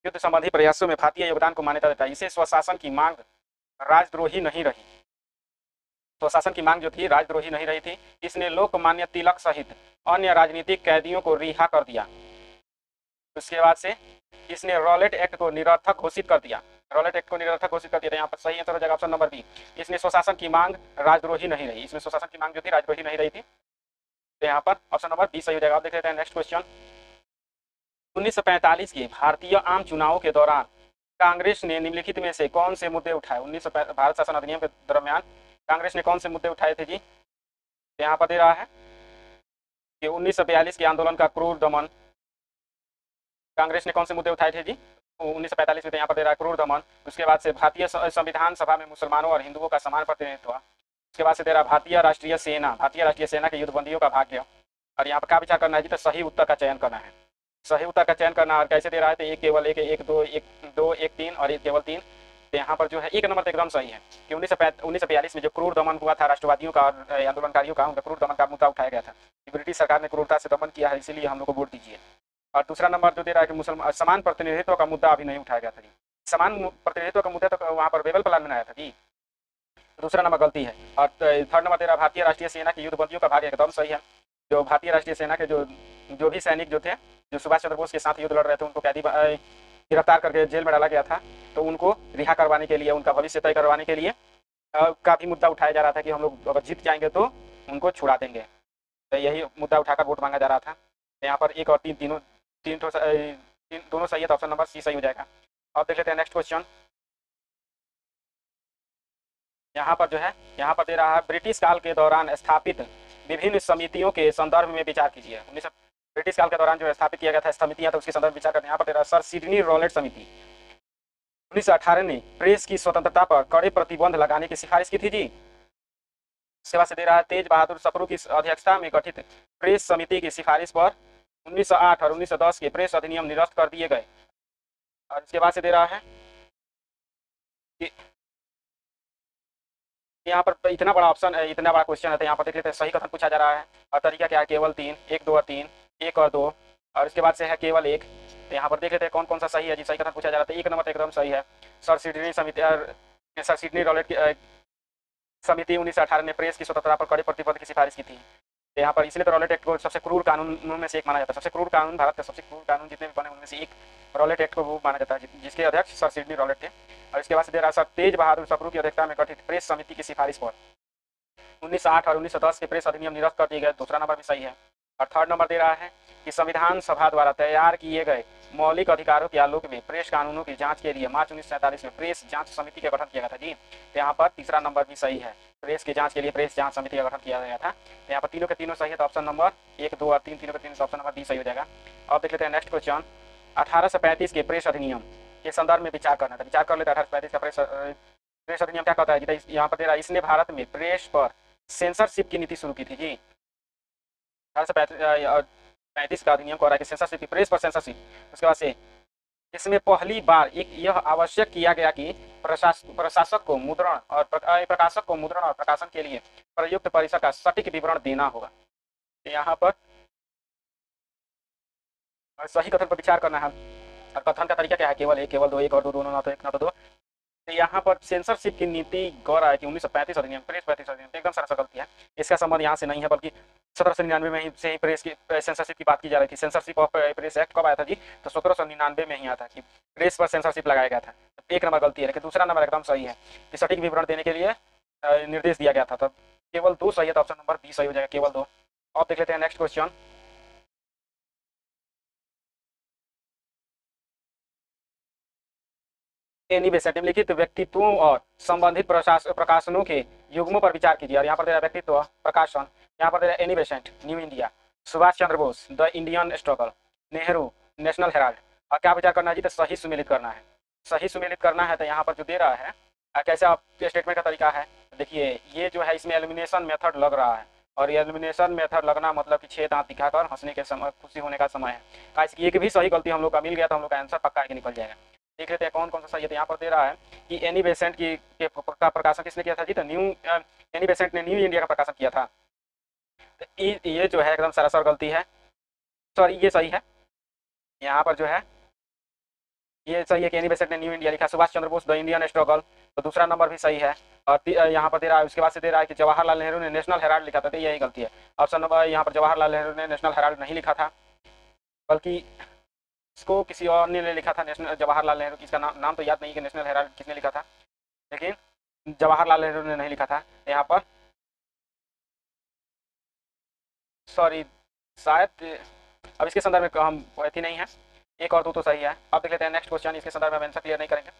युद्ध संबंधी प्रयासों में भारतीय योगदान को मान्यता देता है। इसे स्वशासन की मांग राजद्रोही नहीं रही, स्वशासन की मांग जो थी राजद्रोही नहीं रही थी। इसने लोकमान्य तिलक सहित अन्य राजनीतिक कैदियों को रिहा कर दिया। उसके बाद से इसने रॉलेट एक्ट को निरर्थक घोषित कर दिया, रॉलेट एक्ट को निरर्थक घोषित कर दिया। यहाँ पर सही आंसर हो जाएगा ऑप्शन नंबर बी, इसने स्वशासन की मांग राजद्रोही नहीं रही, इसमें स्वशासन की मांग जो थी राजद्रोही नहीं रही थी। तो यहाँ पर ऑप्शन नंबर बी सही हो जाएगा। आप देख लेते हैं नेक्स्ट क्वेश्चन, 1945 के भारतीय आम चुनावों के दौरान कांग्रेस ने निम्नलिखित में से कौन से मुद्दे उठाए? भारत शासन अधिनियम के दरमियान कांग्रेस ने कौन से मुद्दे उठाए थे जी? यहाँ पर दे रहा है कि 1942 के आंदोलन का क्रूर दमन, कांग्रेस ने कौन से मुद्दे उठाए थे जी 1945 में? तो यहाँ पर दे रहा है क्रूर दमन। उसके बाद से भारतीय संविधान सभा में मुसलमानों और हिंदुओं का समान प्रतिनिधित्व। उसके बाद से दे रहा भारतीय राष्ट्रीय सेना के युद्धबंदियों का भाग्य। और यहाँ पर क्या विचार करना है जी? तो सही उत्तर का चयन करना है। सही उत्तर का चयन करना। और कैसे दे रहा है तो एक केवल एक, एक दो, एक दो, एक तीन और एक केवल तीन। तो यहाँ पर जो है एक नंबर तो एकदम सही है कि 1942 में जो क्रूर दमन हुआ था राष्ट्रवादियों का और आंदोलनकारियों का, उनका क्रूर दमन का मुद्दा उठाया गया था कि ब्रिटिश सरकार ने क्रूरता से दमन किया है, इसीलिए हम लोग को वोट दीजिए। और दूसरा नंबर जो दे रहा है कि मुसलमान समान प्रतिनिधित्व का मुद्दा अभी नहीं उठाया गया था जी। समान प्रतिनिधित्व का मुद्दा तो वहाँ पर बेबल प्लान में आया था जी। दूसरा नंबर गलती है। और थर्ड नंबर दे रहा भारतीय राष्ट्रीय सेना की युद्धबंदियों का भाग एकदम सही है। जो भारतीय राष्ट्रीय सेना के जो भी सैनिक जो थे, जो सुभाष चंद्र बोस के साथ युद्ध लड़ रहे थे, उनको कैदी गिरफ्तार करके जेल में डाला गया था, तो उनको रिहा करवाने के लिए, उनका भविष्य तय करवाने के लिए का भी मुद्दा उठाया जा रहा था कि हम लोग अगर जीत जाएंगे तो उनको छुड़ा देंगे। तो यही मुद्दा उठाकर वोट मांगा जा रहा था। यहाँ पर एक और तीन, तीनों दोनों सही है, तो ऑप्शन नंबर सी सही हो जाएगा। अब देख लेते हैं नेक्स्ट क्वेश्चन। यहाँ पर जो है, यहाँ पर दे रहा है ब्रिटिश काल के दौरान स्थापित विभिन्न समितियों के संदर्भ में विचार कीजिए। ब्रिटिश काल के दौरान जो स्थापित किया गया था समितियां, तो उसके संदर्भ में विचार करते हैं। यहाँ पर दे रहा है सर सिडनी रॉलेट समिति 1918 ने प्रेस की स्वतंत्रता पर कड़े प्रतिबंध लगाने की सिफारिश की थी जी। सेवा से दे रहा है तेज बहादुर सप्रू की अध्यक्षता में गठित प्रेस समिति की सिफारिश पर 1908 और 1910 के प्रेस अधिनियम निरस्त कर दिए गए। और इसके बाद से दे रहा है कि यहाँ पर इतना बड़ा ऑप्शन, इतना बड़ा क्वेश्चन है, तो यहाँ पर देख लेते हैं सही कथन पूछा जा रहा है। और तरीका क्या है, केवल तीन, एक दो और तीन, एक और दो, और इसके बाद से है केवल एक। तो यहाँ पर देख लेते हैं कौन कौन सा सही है जी। सही कथन पूछा जा रहा था, एक नंबर एकदम सही है। सर सिडनी समिति, सर सिडनी रॉलेट की समिति 1918 ने प्रेस की स्वतंत्रता पर कड़े प्रतिबंध की सिफारिश की थी। तो यहाँ पर इसलिए तो रॉलेट एक्ट को सबसे क्रूर कानून में से एक माना जाता है। सबसे क्रूर कानून, भारत का सबसे क्रूर कानून जितने भी बने उनमें से एक रॉलेट एक्ट को वो माना जाता है, जिसके अध्यक्ष सर सिडनी रॉलेट थे। और इसके बाद से दे रहा सर तेज बहादुर सप्रू की अध्यक्षता में गठित प्रेस समिति की सिफारिश पर 1908 और 1910 के प्रेस अधिनियम निरस्त कर दिए गए। दूसरा नंबर भी सही है। और थर्ड नंबर दे रहा है कि संविधान सभा द्वारा तैयार किए गए मौलिक अधिकारों के आलोक में प्रेस कानूनों की जांच के लिए मार्च 1947 में प्रेस जांच समिति का गठन किया गया था जी। तो यहाँ पर तीसरा नंबर भी सही है, प्रेस की जांच के लिए प्रेस जांच समिति का गठन किया गया था। तो यहाँ पर तीनों के तीनों सही है, तो ऑप्शन नंबर एक, दो और तीन, तीनों के तीनों ऑप्शन नंबर डी सही हो जाएगा। अब देख लेते हैं नेक्स्ट क्वेश्चन। 1835 के प्रेस अधिनियम के संदर्भ में विचार करना था। विचार कर लेते हैं 1835 का प्रेस अधिनियम क्या कहता है। यहाँ पर दे रहा है इसने भारत में प्रेस पर सेंसरशिप की नीति शुरू की थी जी। 1835 का अधिनियम कह रहा है कि सेंसरशिप की, प्रेस पर सेंसरशिप। उसके बाद से इसमें पहली बार एक यह आवश्यक किया गया कि प्रशासक को मुद्रण और प्रकाशक को मुद्रण और प्रकाशन के लिए प्रयुक्त परिसर का सटीक विवरण देना होगा। यहाँ पर सही कथन पर विचार करना है। और कथन का तरीका क्या है, केवल एक, केवल दो, एक और दो, दोनों ना तो एक ना तो दो। तो यहाँ पर सेंसरशिप की नीति गौर है कि 1935 अधिनियम, प्रेस 35 अधिनियम एकदम सारा गलती है। इसका संबंध यहाँ से नहीं है, बल्कि 1799 में ही से ही प्रेस की सेंसरशिप की बात की जा रही थी। सेंसरशिप ऑफ प्रेस एक्ट कब आया था जी, तो 1799 में ही आया था कि प्रेस पर सेंसरशिप लगाया गया था। तो एक नंबर गलती है, लेकिन दूसरा नंबर एकदम सही है कि सटीक विवरण देने के लिए निर्देश दिया गया था। तो केवल दो सही है, तो ऑप्शन नंबर बी सही हो जाएगा, केवल दो। अब देख लेते हैं नेक्स्ट क्वेश्चन। एनी बेसेंट निम्नलिखित व्यक्तित्वों और संबंधित प्रकाशनों के युग्मों पर विचार कीजिए। और यहाँ पर दे रहा व्यक्तित्व प्रकाशन, यहाँ पर दे रहा Annie Besant new India, Subhash Chandra Bose the Indian struggle, Nehru national Herald. और क्या विचार करना है जी, तो सही सुमेलित करना है। सही सुमेलित करना है, तो यहाँ पर जो दे रहा है कैसे आप स्टेटमेंट का तरीका है, देखिए ये जो है इसमें एलिमिनेशन मेथड लग रहा है। और एलिमिनेशन मेथड लगना मतलब कि 6 दांत दिखाकर हंसने के समय, खुशी होने का समय है। कैसे एक भी सही गलती हम लोग का मिल गया तो हम लोग का आंसर पक्का है निकल जाएगा। देख लेते हैं कौन कौन सा सही है। तो यहाँ पर दे रहा है कि एनी बेसेंट का प्रकाशन किसने किया था जी, तो एनी बेसेंट ने न्यू इंडिया का प्रकाशन किया था। तो ये जो है एकदम सरासर गलती है, सॉरी ये सही है। यहाँ पर जो है ये सही है कि एनी बेसेंट ने न्यू इंडिया लिखा। Subhash Chandra Bose the Indian struggle, तो दूसरा नंबर भी सही है। और यहाँ पर दे रहा है, उसके बाद से दे रहा है कि जवाहरलाल नेहरू ने नेशनल हेराल्ड लिखा था, तो यही गलती है। ऑप्शन नंबर यहाँ पर जवाहरलाल नेहरू ने नेशनल हेराल्ड नहीं लिखा था, बल्कि इसको किसी और ने लिखा था, नेशनल जवाहरलाल नेहरू। इसका नाम तो याद नहीं कि नेशनल हेराल्ड किसने लिखा था, लेकिन जवाहरलाल नेहरू ने नहीं लिखा था। यहाँ पर सॉरी शायद अब इसके संदर्भ में हम ऐसी नहीं है, एक और दो तो सही है। अब देख लेते हैं नेक्स्ट क्वेश्चन, इसके संदर्भ में हम आंसर क्लियर नहीं करेंगे।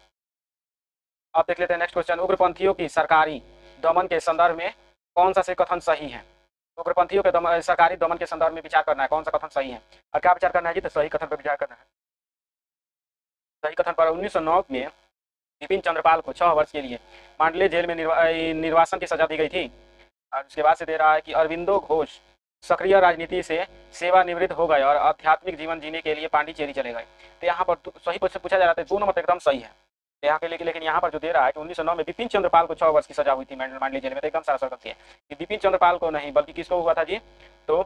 अब देख लेते हैं नेक्स्ट क्वेश्चन। उग्रपंथियों की सरकारी दमन के संदर्भ में कौन सा से कथन सही है। उग्रपंथियों के सरकारी दमन के संदर्भ में विचार करना है, कौन सा कथन सही है। और क्या विचार करना है जी, तो सही कथन पर विचार करना है। सही कथन पर 1909 में विपिन चंद्रपाल को 6 वर्ष के लिए मांडले जेल में निर्वासन की सजा दी गई थी। और उसके बाद से दे रहा है कि अरविंदो घोष सक्रिय राजनीति से सेवानिवृत्त हो गए और आध्यात्मिक जीवन जीने के लिए पांडिचेरी चले गए। तो यहाँ पर सही क्वेश्चन पूछा जा रहा था, 2 नंबर तो एकदम सही है यहाँ के लिए। लेकिन यहाँ पर जो दे रहा है कि 1909 में बिपिन चंद्रपाल को 6 वर्ष की सजा हुई थी मांडली जेल में, तो एकदम सारा गलती है कि बिपिन चंद्रपाल को नहीं बल्कि किसको हुआ था जी, तो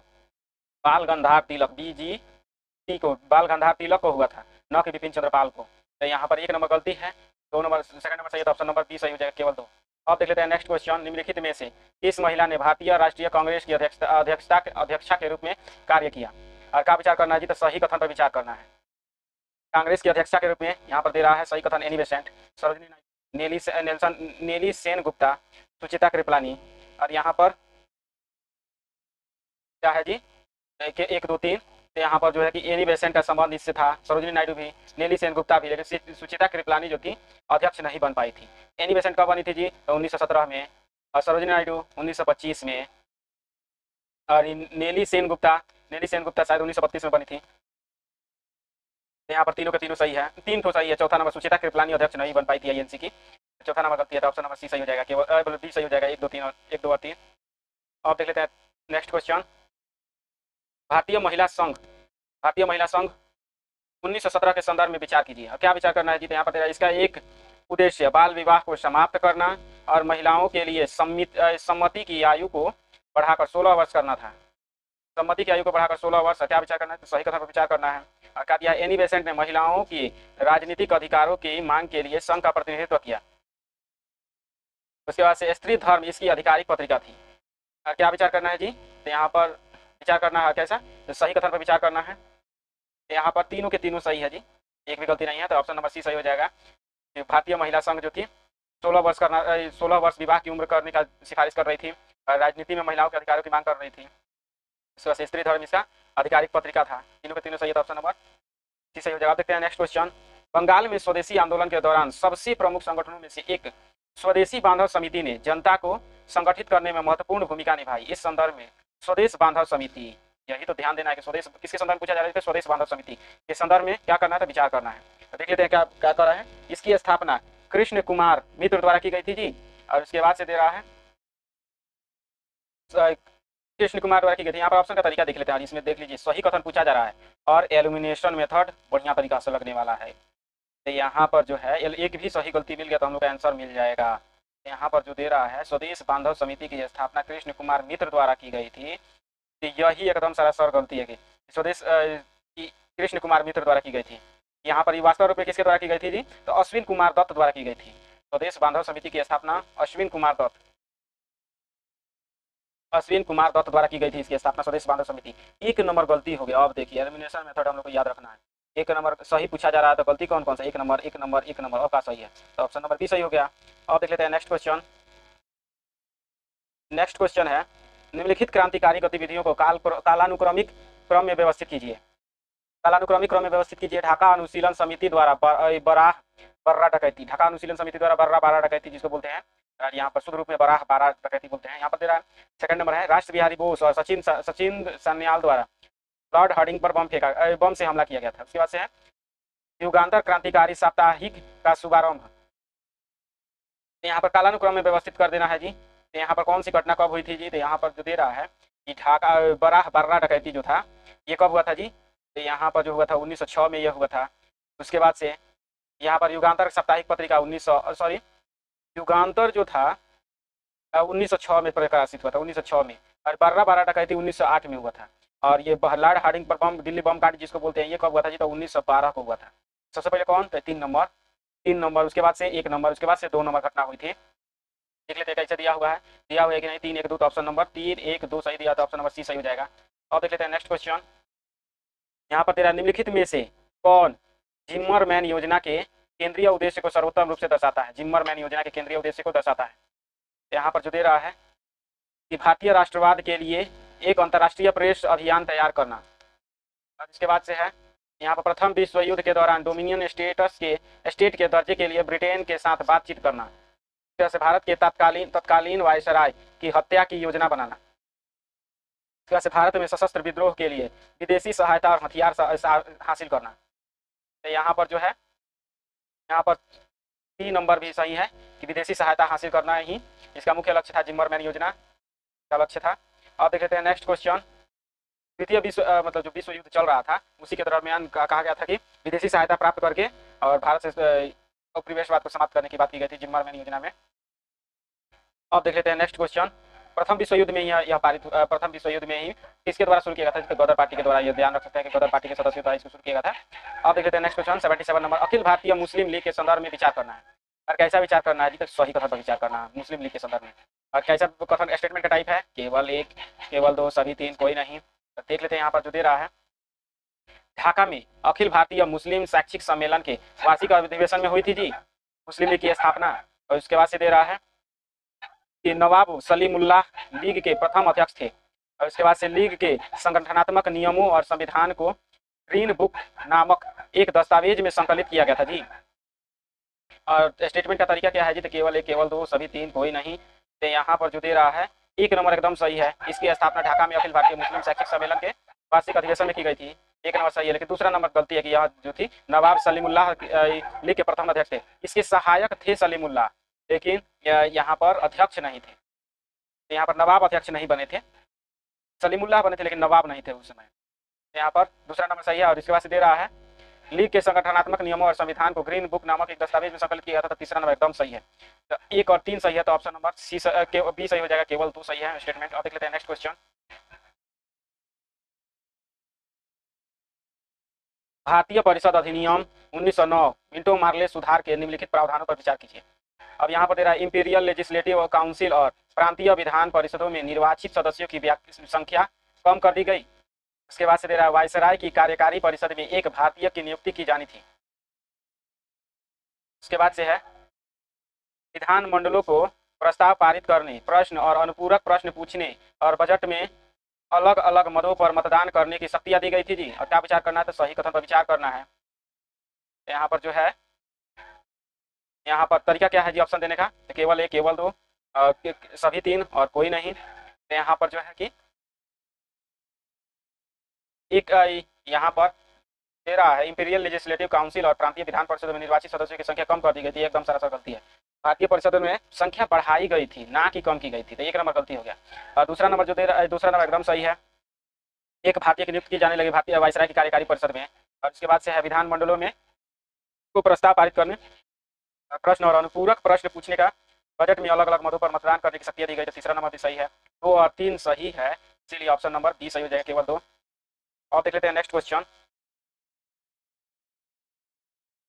बाल गंधार तिलक BGT को, बाल गंधार तिलक को हुआ था, न कि बिपिन चंद्रपाल को। तो यहाँ पर 1 नंबर गलती है, 2 नंबर सेकंड नंबर सही है, तो ऑप्शन नंबर बी सही हो जाएगा, केवल 2। अब देख लेते हैं नेक्स्ट क्वेश्चन। निम्नलिखित में से किस महिला ने भारतीय राष्ट्रीय कांग्रेस की अध्यक्षा के रूप में कार्य किया? और क्या विचार करना है जी, तो सही कथन पर विचार करना है। कांग्रेस की अध्यक्षा के रूप में यहाँ पर दे रहा है सही कथन एनी बेसेंट, सरोजिनी नायडू, नेली सेन गुप्ता, सुचिता कृपलानी। और यहाँ पर क्या है जी, 1 2 3, तो यहाँ पर जो है कि एनी बेसेंट का संबंध इससे था, सरोजिनी नायडू भी, नेली सेन गुप्ता भी, लेकिन सुचिता कृपलानी जो थी अध्यक्ष नहीं बन पाई थी। एनी बेसेंट कब बनी थी जी, तो 1917 में, और सरोजिनी नायडू 1925 में, और नेली सेन गुप्ता शायद 1932 में बनी थी। यहाँ पर तीनों के तीनों सही है, 3 तो सही है। चौथा नंबर सुचिता कृपलानी अध्यक्ष नहीं बन पाई थी INC की, चौथा नंबर गलती है, तो ऑप्शन नंबर सी सही हो जाएगा, केवल डी सही हो जाएगा, 1 2 3 और 1 2 और 3। अब देख लेते हैं नेक्स्ट क्वेश्चन। भारतीय महिला संघ 1917 के संदर्भ में विचार कीजिए। और क्या विचार करना है जी, तो यहाँ पर इसका एक उद्देश्य बाल विवाह को समाप्त करना और महिलाओं के लिए सम्मति की आयु को बढ़ाकर 16 वर्ष करना था। सम्मति की आयु को बढ़ाकर 16 वर्ष। क्या विचार करना है, तो सही कथन पर विचार करना है। और क्या दिया, एनी बेसेंट ने महिलाओं की राजनीतिक अधिकारों की मांग के लिए संघ का प्रतिनिधित्व किया। उसके बाद से स्त्री धर्म इसकी आधिकारिक पत्रिका थी। और क्या विचार करना है जी, तो यहाँ पर विचार करना है कैसा, तो सही कथन पर विचार करना है। यहाँ पर तीनों के तीनों सही है जी, एक भी गलती नहीं है, तो ऑप्शन नंबर सी सही हो जाएगा। भारतीय महिला संघ जो थी 16 वर्ष विवाह की उम्र करने का सिफारिश कर रही थी और राजनीति में महिलाओं के अधिकारों की मांग कर रही थी। इसके बाद स्त्री धर्म इसका आधिकारिक पत्रिका था। तीनों के तीनों सही है, तो ऑप्शन नंबर सी सही हो जाएगा। देखते हैं नेक्स्ट क्वेश्चन। बंगाल में स्वदेशी आंदोलन के दौरान सबसे प्रमुख संगठनों में से एक स्वदेशी बांधव समिति ने जनता को संगठित करने में महत्वपूर्ण भूमिका निभाई। इस संदर्भ में स्वदेश बांधव समिति, यही तो ध्यान देना है कि स्वदेश किसके संदर्भ में पूछा जा रहा है, स्वदेश बांधव समिति के संदर्भ में क्या करना है, तो विचार करना है। तो देख लेते हैं क्या क्या कर रहा है। इसकी स्थापना कृष्ण कुमार मित्र द्वारा की गई थी जी, और उसके बाद से दे रहा है कृष्ण कुमार द्वारा की गई थी। यहाँ पर ऑप्शन का तरीका देख लेते हैं, इसमें देख लीजिए सही कथन पूछा जा रहा है और एलिमिनेशन मेथड बढ़िया तरीका से लगने वाला है। तो यहाँ पर जो है एक भी सही गलती मिल गया तो हम लोग का आंसर मिल जाएगा। यहाँ पर जो दे रहा है स्वदेश बांधव समिति की स्थापना कृष्ण कुमार मित्र द्वारा की गई थी, तो यही एकदम सरासर गलती है कि स्वदेश कृष्ण कुमार मित्र द्वारा की गई थी। यहाँ पर वास्तव रूप में किसके द्वारा की गई थी जी, तो अश्विन कुमार दत्त द्वारा की गई थी। स्वदेश बांधव समिति की स्थापना अश्विन कुमार दत्त द्वारा की गई थी। इसकी स्थापना स्वदेश बांधव समिति। 1 नंबर गलती हो गया। अब देखिए एलिमिनेशन मेथड हम लोग को याद रखना है। 1 नंबर सही पूछा जा रहा है, तो गलती कौन कौन सा, 1 नंबर 1 नंबर 1 नंबर, और का सही है, तो ऑप्शन नंबर बी सही हो गया। अब देख लेते हैं नेक्स्ट क्वेश्चन। नेक्स्ट क्वेश्चन है निम्नलिखित क्रांतिकारी गतिविधियों को कालानुक्रमिक क्रम में व्यवस्थित कीजिए। कालानुक्रमिक क्रम में व्यवस्थित कीजिए। ढाका अनुशीलन समिति द्वारा बर्रा डकैती, ढाका अनुशीलन समिति द्वारा बारह डकैती जिसको बोलते हैं, और यहाँ पर शुद्ध रूप में बारह डकैती बोलते हैं। यहाँ पर दे रहा है। सेकंड नंबर है राष्ट्र बिहारी बोस और सचिन सन्याल द्वारा लॉर्ड हार्डिंग पर बम से हमला किया गया था। उसके बाद से है युगांतर क्रांतिकारी साप्ताहिक का शुभारंभ। यहाँ पर कालानुक्रम में व्यवस्थित कर देना है जी। तो यहाँ पर कौन सी घटना कब हुई थी जी, तो यहाँ पर जो दे रहा है कि ढाका बर्रा डकैती जो था ये कब हुआ था जी, तो यहाँ पर जो हुआ था 1906 में यह हुआ था। उसके बाद से यहाँ पर युगांतर साप्ताहिक पत्रिका युगांतर जो था 1906 में प्रकाशित हुआ था, 1906 में, और बर्रा डकैती 1908 में हुआ था। और ये लॉर्ड हार्डिंग पर बम, दिल्ली बम कांड जिसको बोलते हैं, ये कब हुआ था जी, तो 1912 को हुआ था। सबसे पहले कौन, तो 3 नंबर, उसके बाद से 1 नंबर, उसके बाद से 2 नंबर घटना हुई थी। देख लेते हैं कैसे दिया हुआ है कि नहीं। 3 1 2, तो ऑप्शन नंबर 3 1 2 सही दिया, तो ऑप्शन नंबर सी सही हो जाएगा। अब देख लेते हैं नेक्स्ट क्वेश्चन। यहाँ पर तेरा निम्नलिखित में से कौन जिम्मरमैन योजना के केंद्रीय उद्देश्य को सर्वोत्तम रूप से दर्शाता है। जिम्मरमैन योजना के केंद्रीय उद्देश्य को दर्शाता है। यहाँ पर जो दे रहा है कि भारतीय राष्ट्रवाद के लिए एक अंतर्राष्ट्रीय प्रेस अभियान तैयार करना। और इसके बाद से है यहाँ पर प्रथम विश्व युद्ध के दौरान डोमिनियन स्टेट के दर्जे के लिए ब्रिटेन के साथ बातचीत करना। इस तरह से भारत के तत्कालीन वायसराय की हत्या की योजना बनाना। इस तरह से भारत में सशस्त्र विद्रोह के लिए विदेशी सहायता और हथियार हासिल करना। तो यहाँ पर जो है यहाँ पर 3 नंबर भी सही है कि विदेशी सहायता हासिल करना ही इसका मुख्य लक्ष्य था। जिम्मरमैन योजना का लक्ष्य था। अब देख लेते हैं नेक्स्ट क्वेश्चन। द्वितीय विश्व मतलब जो विश्व युद्ध चल रहा था उसी के दरमियान कहा गया था कि विदेशी सहायता प्राप्त करके और भारत से उपनिवेशवाद को समाप्त करने की बात की गई थी जिम्मरमैन योजना में। अब देख लेते हैं नेक्स्ट क्वेश्चन। प्रथम विश्व युद्ध में यह पारित प्रथम विश्व युद्ध में ही किसके द्वारा शुरू किया गया था? तो गदर पार्टी के द्वारा। ये ध्यान रख सकते हैं कि गदर पार्टी के सदस्यों द्वारा इसको शुरू किया गया था। अब देख लेते हैं next question 77 number. Akhil Bharatiya मुस्लिम लीग के संदर्भ में विचार करना है। और कैसा विचार करना है जी? तो सही कथन पर विचार करना है मुस्लिम लीग के संदर्भ में। और कैसा कथन स्टेटमेंट का टाइप है? केवल एक, केवल दो, सभी तीन, कोई नहीं। तो देख लेते हैं यहाँ पर जो दे रहा है, ढाका में अखिल भारतीय मुस्लिम शैक्षिक सम्मेलन के वार्षिक अधिवेशन में हुई थी जी मुस्लिम लीग की स्थापना। और उसके बाद से दे रहा है कि नवाब सलीमुल्लाह लीग के प्रथम अध्यक्ष थे। और उसके बाद से लीग के संगठनात्मक नियमों और संविधान को ग्रीन बुक नामक एक दस्तावेज में संकलित किया गया था जी। और स्टेटमेंट का तरीका क्या है जी? तो केवल एक, केवल दो, सभी तीन, कोई नहीं। तो यहाँ पर जो दे रहा है एक नंबर एकदम सही है। इसकी स्थापना ढाका में अखिल भारतीय मुस्लिम शैक्षिक सम्मेलन के वार्षिक अधिवेशन में की गई थी। एक नंबर सही है। लेकिन दूसरा नंबर गलती है कि यहाँ जो थी नवाब सलीमुल्लाह लीग के प्रथम अध्यक्ष थे। इसके सहायक थे सलीमुल्लाह, लेकिन यहाँ पर अध्यक्ष नहीं थे। यहाँ पर नवाब अध्यक्ष नहीं बने थे, सलीमुल्लाह बने थे लेकिन नवाब नहीं थे उस समय। यहाँ पर दूसरा नंबर सही है। और इसके बाद से दे रहा है लीग के संगठनात्मक नियमों और संविधान को ग्रीन बुक नामक एक दस्तावेज में संकलित किया था। तो तीसरा नंबर एकदम सही है। तो 1 और 3 सही है, तो ऑप्शन नंबर बी सही हो जाएगा, केवल 2 सही है स्टेटमेंट। और देख लेते हैं नेक्स्ट क्वेश्चन। भारतीय परिषद अधिनियम 1909 मिंटो मार्ले सुधार के निम्नलिखित प्रावधानों पर विचार कीजिए। अब यहाँ पर दे रहा है इंपीरियल लेजिस्लेटिव काउंसिल और प्रांतीय विधान परिषदों में निर्वाचित सदस्यों की संख्या कम कर दी गई। उसके बाद से दे रहा है वायसराय की कार्यकारी परिषद में एक भारतीय की नियुक्ति की जानी थी। उसके बाद से है विधान मंडलों को प्रस्ताव पारित करने, प्रश्न और अनुपूरक प्रश्न पूछने और बजट में अलग अलग मदों पर मतदान करने की शक्तियां दी गई थी जी। और क्या विचार करना है? तो सही कथन पर विचार करना है। यहाँ पर जो है, यहाँ पर तरीका क्या है जी ऑप्शन देने का? तो केवल एक, केवल दो, सभी तीन और कोई नहीं। तो यहाँ पर जो है कि एक यहाँ पर दे रहा है इंपीरियल लेजिस्लेटिव काउंसिल और प्रांतीय विधान परिषद में निर्वाचित सदस्यों की संख्या कम कर दी गई थी। एकदम सरासर गलती है। भारतीय परिषद में संख्या बढ़ाई गई थी, ना कि कम की गई थी। तो 1 नंबर गलती हो गया। और दूसरा नंबर जो दे रहा है, दूसरा नंबर एकदम सही है। एक भारतीय की नियुक्ति की जाने लगी भारतीय वायसराय की कार्यकारी परिषद में। और उसके बाद से है विधान मंडलों में को प्रस्ताव पारित करने, प्रश्न और अनुपूरक प्रश्न पूछने का, बजट में अलग अलग मदों पर मतदान करने की शक्ति दी गई। तो तीसरा नंबर भी सही है। 2 और 3 सही है, इसीलिए ऑप्शन नंबर बी सही हो जाएगा, केवल 2। और देख लेते हैं नेक्स्ट क्वेश्चन।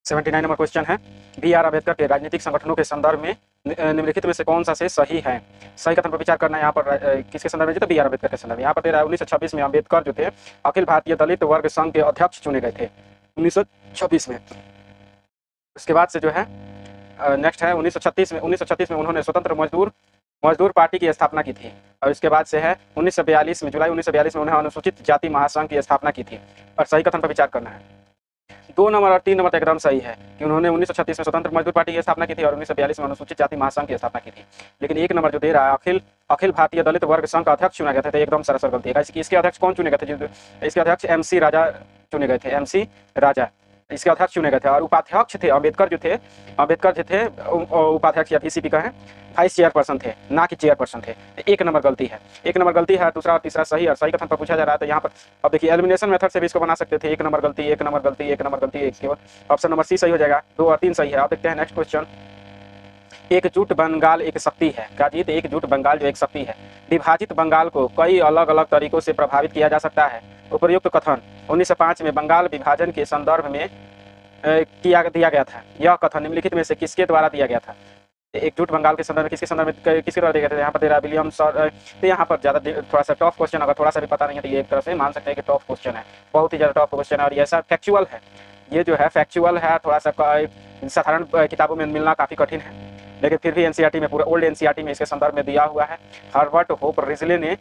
79 नंबर क्वेश्चन है, BR अम्बेडकर के राजनीतिक संगठनों के संदर्भ में निम्नलिखित में से कौन सा से सही है? सही कथन पर विचार करना है। यहाँ पर किसके संदर्भ में? तो BR अम्बेडकर के संदर्भ में। यहाँ पर दे रहा है 1926 में अम्बेडकर जो थे अखिल भारतीय दलित वर्ग संघ के अध्यक्ष चुने गए थे 1926 में। उसके बाद से जो है नेक्स्ट है 1936 में उन्होंने स्वतंत्र मजदूर पार्टी की स्थापना की थी। और इसके बाद से है 1942 में, जुलाई 1942 में उन्होंने अनुसूचित जाति महासंघ की स्थापना की थी। और सही कथन पर विचार करना है। 2 नंबर और 3 नंबर एकदम सही है कि उन्होंने 1936 में स्वतंत्र मजदूर पार्टी की स्थापना की थी और 1942 में अनुसूचित जाति महासंघ की स्थापना की थी। लेकिन 1 नंबर जो दे रहा है अखिल भारतीय दलित वर्ग संघ का अध्यक्ष चुना गया था, तो एकदम सरासर गलती है। इसके अध्यक्ष कौन चुने गए थे? इसके अध्यक्ष MC राजा चुने गए थे। MC राजा इसके अध्यक्ष चुने गए थे। और उपाध्यक्ष थे अम्बेडकर जो थे उपाध्यक्ष या VCP का है वाइस चेयरपर्सन थे, ना कि चेयरपर्सन थे। 1 नंबर गलती है, 1 नंबर गलती है। दूसरा और तीसरा सही। और सही कथन पर पूछा जा रहा है। तो यहाँ पर अब देखिए एलिमिनेशन मेथड से भी इसको बना सकते थे। 1 नंबर गलती, 1 नंबर गलती, 1 नंबर गलती, केवल ऑप्शन नंबर सी सही हो जाएगा। 2 और 3 सही है। अब देखते हैं नेक्स्ट क्वेश्चन। एकजुट बंगाल एक शक्ति है। क्या जी? तो एकजुट बंगाल जो एक शक्ति है। विभाजित बंगाल को कई अलग अलग तरीकों से प्रभावित किया जा सकता है। उपयुक्त कथन 1905 में बंगाल विभाजन के संदर्भ में दिया गया था। यह कथन निम्नलिखित में से किसके द्वारा दिया गया था? एकजुट बंगाल के संदर्भ में किसके द्वारा दिया गया था? यहाँ पर दे रहा है विलियम्स। तो यहाँ पर ज़्यादा थोड़ा सा टफ क्वेश्चन, अगर थोड़ा सा भी पता नहीं है तो ये एक तरह से मान सकते हैं कि टफ क्वेश्चन है, बहुत ही ज़्यादा टफ क्वेश्चन है। और ये ऐसा फैक्चुअल है, ये जो है फैक्चुअल है, थोड़ा सा साधारण किताबों में मिलना काफ़ी कठिन है। लेकिन फिर भी NCERT में, पूरा ओल्ड NCERT में इसके संदर्भ में दिया हुआ है। हर्बर्ट होप रिजले ने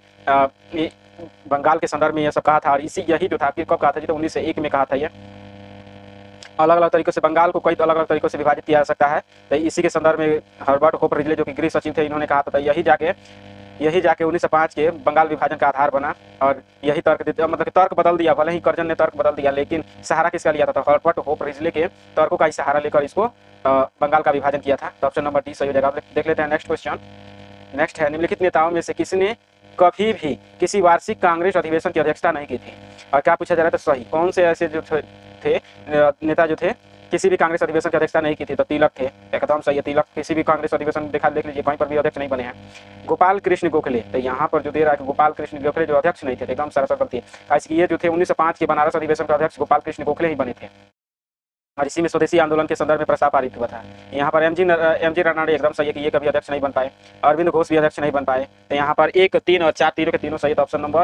बंगाल के संदर्भ में यह सब कहा था। और यही जो था फिर कब कहा था जी? तो 1901 में कहा था। ये अलग अलग तरीकों से बंगाल को कई अलग अलग तरीकों से विभाजित किया जा सकता है। तो इसी के संदर्भ में हर्बर्ट होप रिजले जो कि गृह सचिव थे, इन्होंने कहा था। यही जाके 1905 के बंगाल विभाजन का आधार बना। और यही तर्क बदल दिया। भले ही कर्जन ने तर्क बदल दिया, लेकिन सहारा किसका लिया था? तो हर्बर्ट होप रिजले के तर्कों का ही सहारा लेकर इसको बंगाल का विभाजन किया था। तो ऑप्शन नंबर डी सही हो जाएगा। देख लेते हैं नेक्स्ट क्वेश्चन। नेक्स्ट है निम्नलिखित नेताओं में से किसने कभी भी किसी वार्षिक कांग्रेस अधिवेशन की अध्यक्षता नहीं की थी। और क्या पूछा जा रहा था, सही कौन से ऐसे जो थे नेता जो थे किसी भी कांग्रेस अधिवेशन की अध्यक्षता नहीं की थी, तो तिलक थे, एकदम सही है। तिलक किसी भी कांग्रेस अधिवेशन देख लीजिए कहीं पर भी अध्यक्ष नहीं बने हैं। गोपाल कृष्ण गोखले, तो यहाँ पर जो दे रहा है कि गोपाल कृष्ण गोखले जो अध्यक्ष नहीं थे, एकदम सरासर गलती है। ऐसे ये जो थे 1905 के बनारस अधिवेशन के अध्यक्ष गोपाल कृष्ण गोखले ही बने थे, और इसी में स्वदेशी आंदोलन के संदर्भ में प्रस्ताव पारित हुआ था। यहाँ पर एम जी रानाडे एकदम सही है कि ये कभी अध्यक्ष नहीं बन पाए। अरविंद घोष भी अध्यक्ष नहीं बन पाए। तो यहाँ पर 1, 3 और 4 तीनों के तीनों सही, तो ऑप्शन नंबर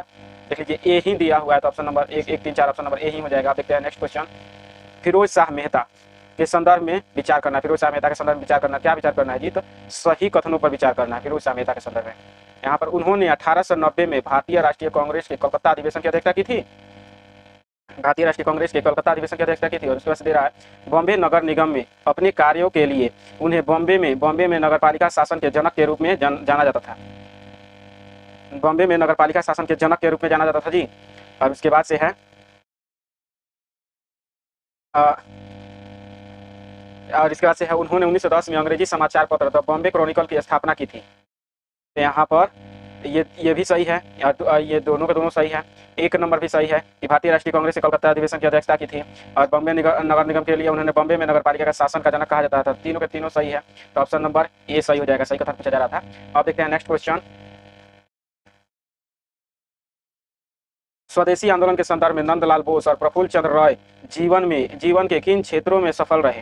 देख लीजिए ए ही दिया हुआ है, तो option number 1, 3, 4 option number A ही हो जाएगा। आप देखते हैं नेक्स्ट क्वेश्चन, फिरोज शाह मेहता के संदर्भ में विचार करना। फिरोज शाह मेहता के संदर्भ में विचार करना, क्या विचार करना है जी, तो सही कथनों पर विचार करना है फिरोज शाह मेहता के संदर्भ में। यहाँ पर उन्होंने 1890 में भारतीय राष्ट्रीय कांग्रेस के कोलकाता अधिवेशन की अध्यक्षता की थी। भारतीय राष्ट्रीय कांग्रेस के कोलकाता अधिवेशन की अध्यक्षता की थी। और उसके बाद दे रहा है बॉम्बे नगर निगम में अपने कार्यों के लिए उन्हें बॉम्बे में नगरपालिका शासन के जनक के रूप में जाना जाता था। बॉम्बे में नगरपालिका शासन के जनक के रूप में जाना जाता था जी। और उसके बाद से है और इसके बाद से है उन्होंने 1910 में अंग्रेजी समाचार पत्र द बॉम्बे क्रॉनिकल की स्थापना की थी। तो यहाँ पर ये भी सही है, ये दोनों के दोनों सही है। 1 नंबर भी सही है कि भारतीय राष्ट्रीय कांग्रेस से कोलकाता अधिवेशन की अध्यक्षता की थी, और बॉम्बे नगर निगम के लिए उन्होंने बॉम्बे में नगरपालिका का शासन का जनक कहा जाता था। तीनों के तीनों सही है, तो ऑप्शन नंबर ए सही हो जाएगा, सही कथन पूछा जा रहा था। अब देखते हैं नेक्स्ट क्वेश्चन, स्वदेशी आंदोलन के संदर्भ में नंदलाल बोस और प्रफुल्ल चंद्र रॉय जीवन के किन क्षेत्रों में सफल रहे।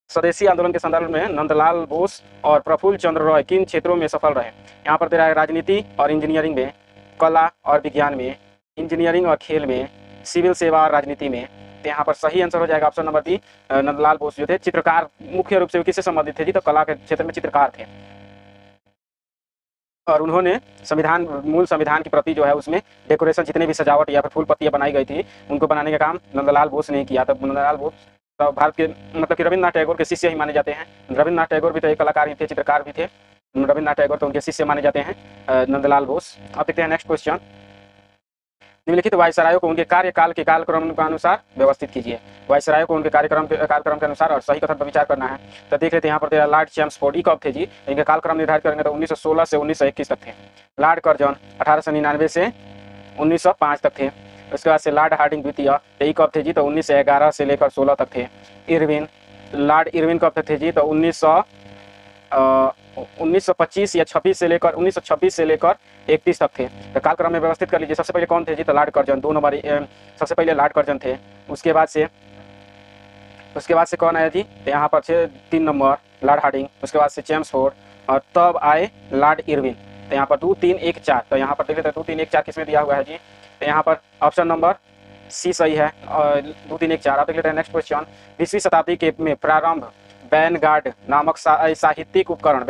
स्वदेशी आंदोलन के संदर्भ में नंदलाल बोस और प्रफुल्ल चंद्र रॉय किन क्षेत्रों में सफल रहे। यहाँ पर दे रहा है राजनीति और इंजीनियरिंग में, कला और विज्ञान में, इंजीनियरिंग और खेल में, सिविल सेवा और राजनीति में। तो यहाँ पर सही आंसर हो जाएगा option number B. Nandlal Bose जो थे चित्रकार, मुख्य रूप से किससे संबंधित थे जी, तो कला के क्षेत्र में चित्रकार थे। और उन्होंने मूल संविधान की प्रति जो है उसमें डेकोरेशन, जितने भी सजावट या फिर फूल पत्तियां बनाई गई थी, उनको बनाने का काम नंदलाल बोस ने किया। तब नंदलाल बोस तो भारत के मतलब कि रविन्द्रनाथ टैगोर के शिष्य ही माने जाते हैं। रविन्द्रनाथ टैगोर भी तो एक कलाकार ही थे, चित्रकार भी थे। रविन्द्रनाथ टैगोर तो उनके शिष्य माने जाते हैं नंदलाल बोस। अब देखते हैं नेक्स्ट क्वेश्चन, निम्नलिखित वायसरायों को उनके कार्यकाल के कालक्रम के अनुसार व्यवस्थित कीजिए। वायसरायों को उनके कालक्रम के अनुसार और सही कथन पर विचार करना है। तो देख लेते हैं यहाँ पर तेरा लॉर्ड चैम्सफोर्ड कब थे जी, इनके कालक्रम निर्धारित करेंगे तो 1916 से 1921 तक थे। लॉर्ड कर्जन 1899 से 1905 तक थे। उसके बाद से लॉर्ड हार्डिंग द्वितीय, यही कब थे जी, तो 1911 से लेकर 16 तक थे। लॉर्ड इरविन कब तक थे जी, तो 1925 या 26 से लेकर 1926 से लेकर 31 तक थे। तो कालक्रम में व्यवस्थित कर लीजिए। सबसे पहले कौन थे जी, तो लॉर्ड कर्जन 2 नंबर, सबसे पहले लॉर्ड कर्जन थे। उसके बाद से कौन आया जी, तो यहाँ पर 3 नंबर लॉर्ड हार्डिंग, उसके बाद से चैम्सफोर्ड, और तब आए लॉर्ड इरविन। तो यहाँ पर 2, 3, 1, 4, तो यहाँ पर देख लेते हैं 2, 3, 1, 4 किसमें दिया हुआ है जी, तो यहाँ पर ऑप्शन नंबर सी सही है, और 2, 3, 1, 4। आप देख लेते हैं नेक्स्ट क्वेश्चन, 20वीं शताब्दी के में प्रारंभ वैनगार्ड नामक साहित्यिक उपकरण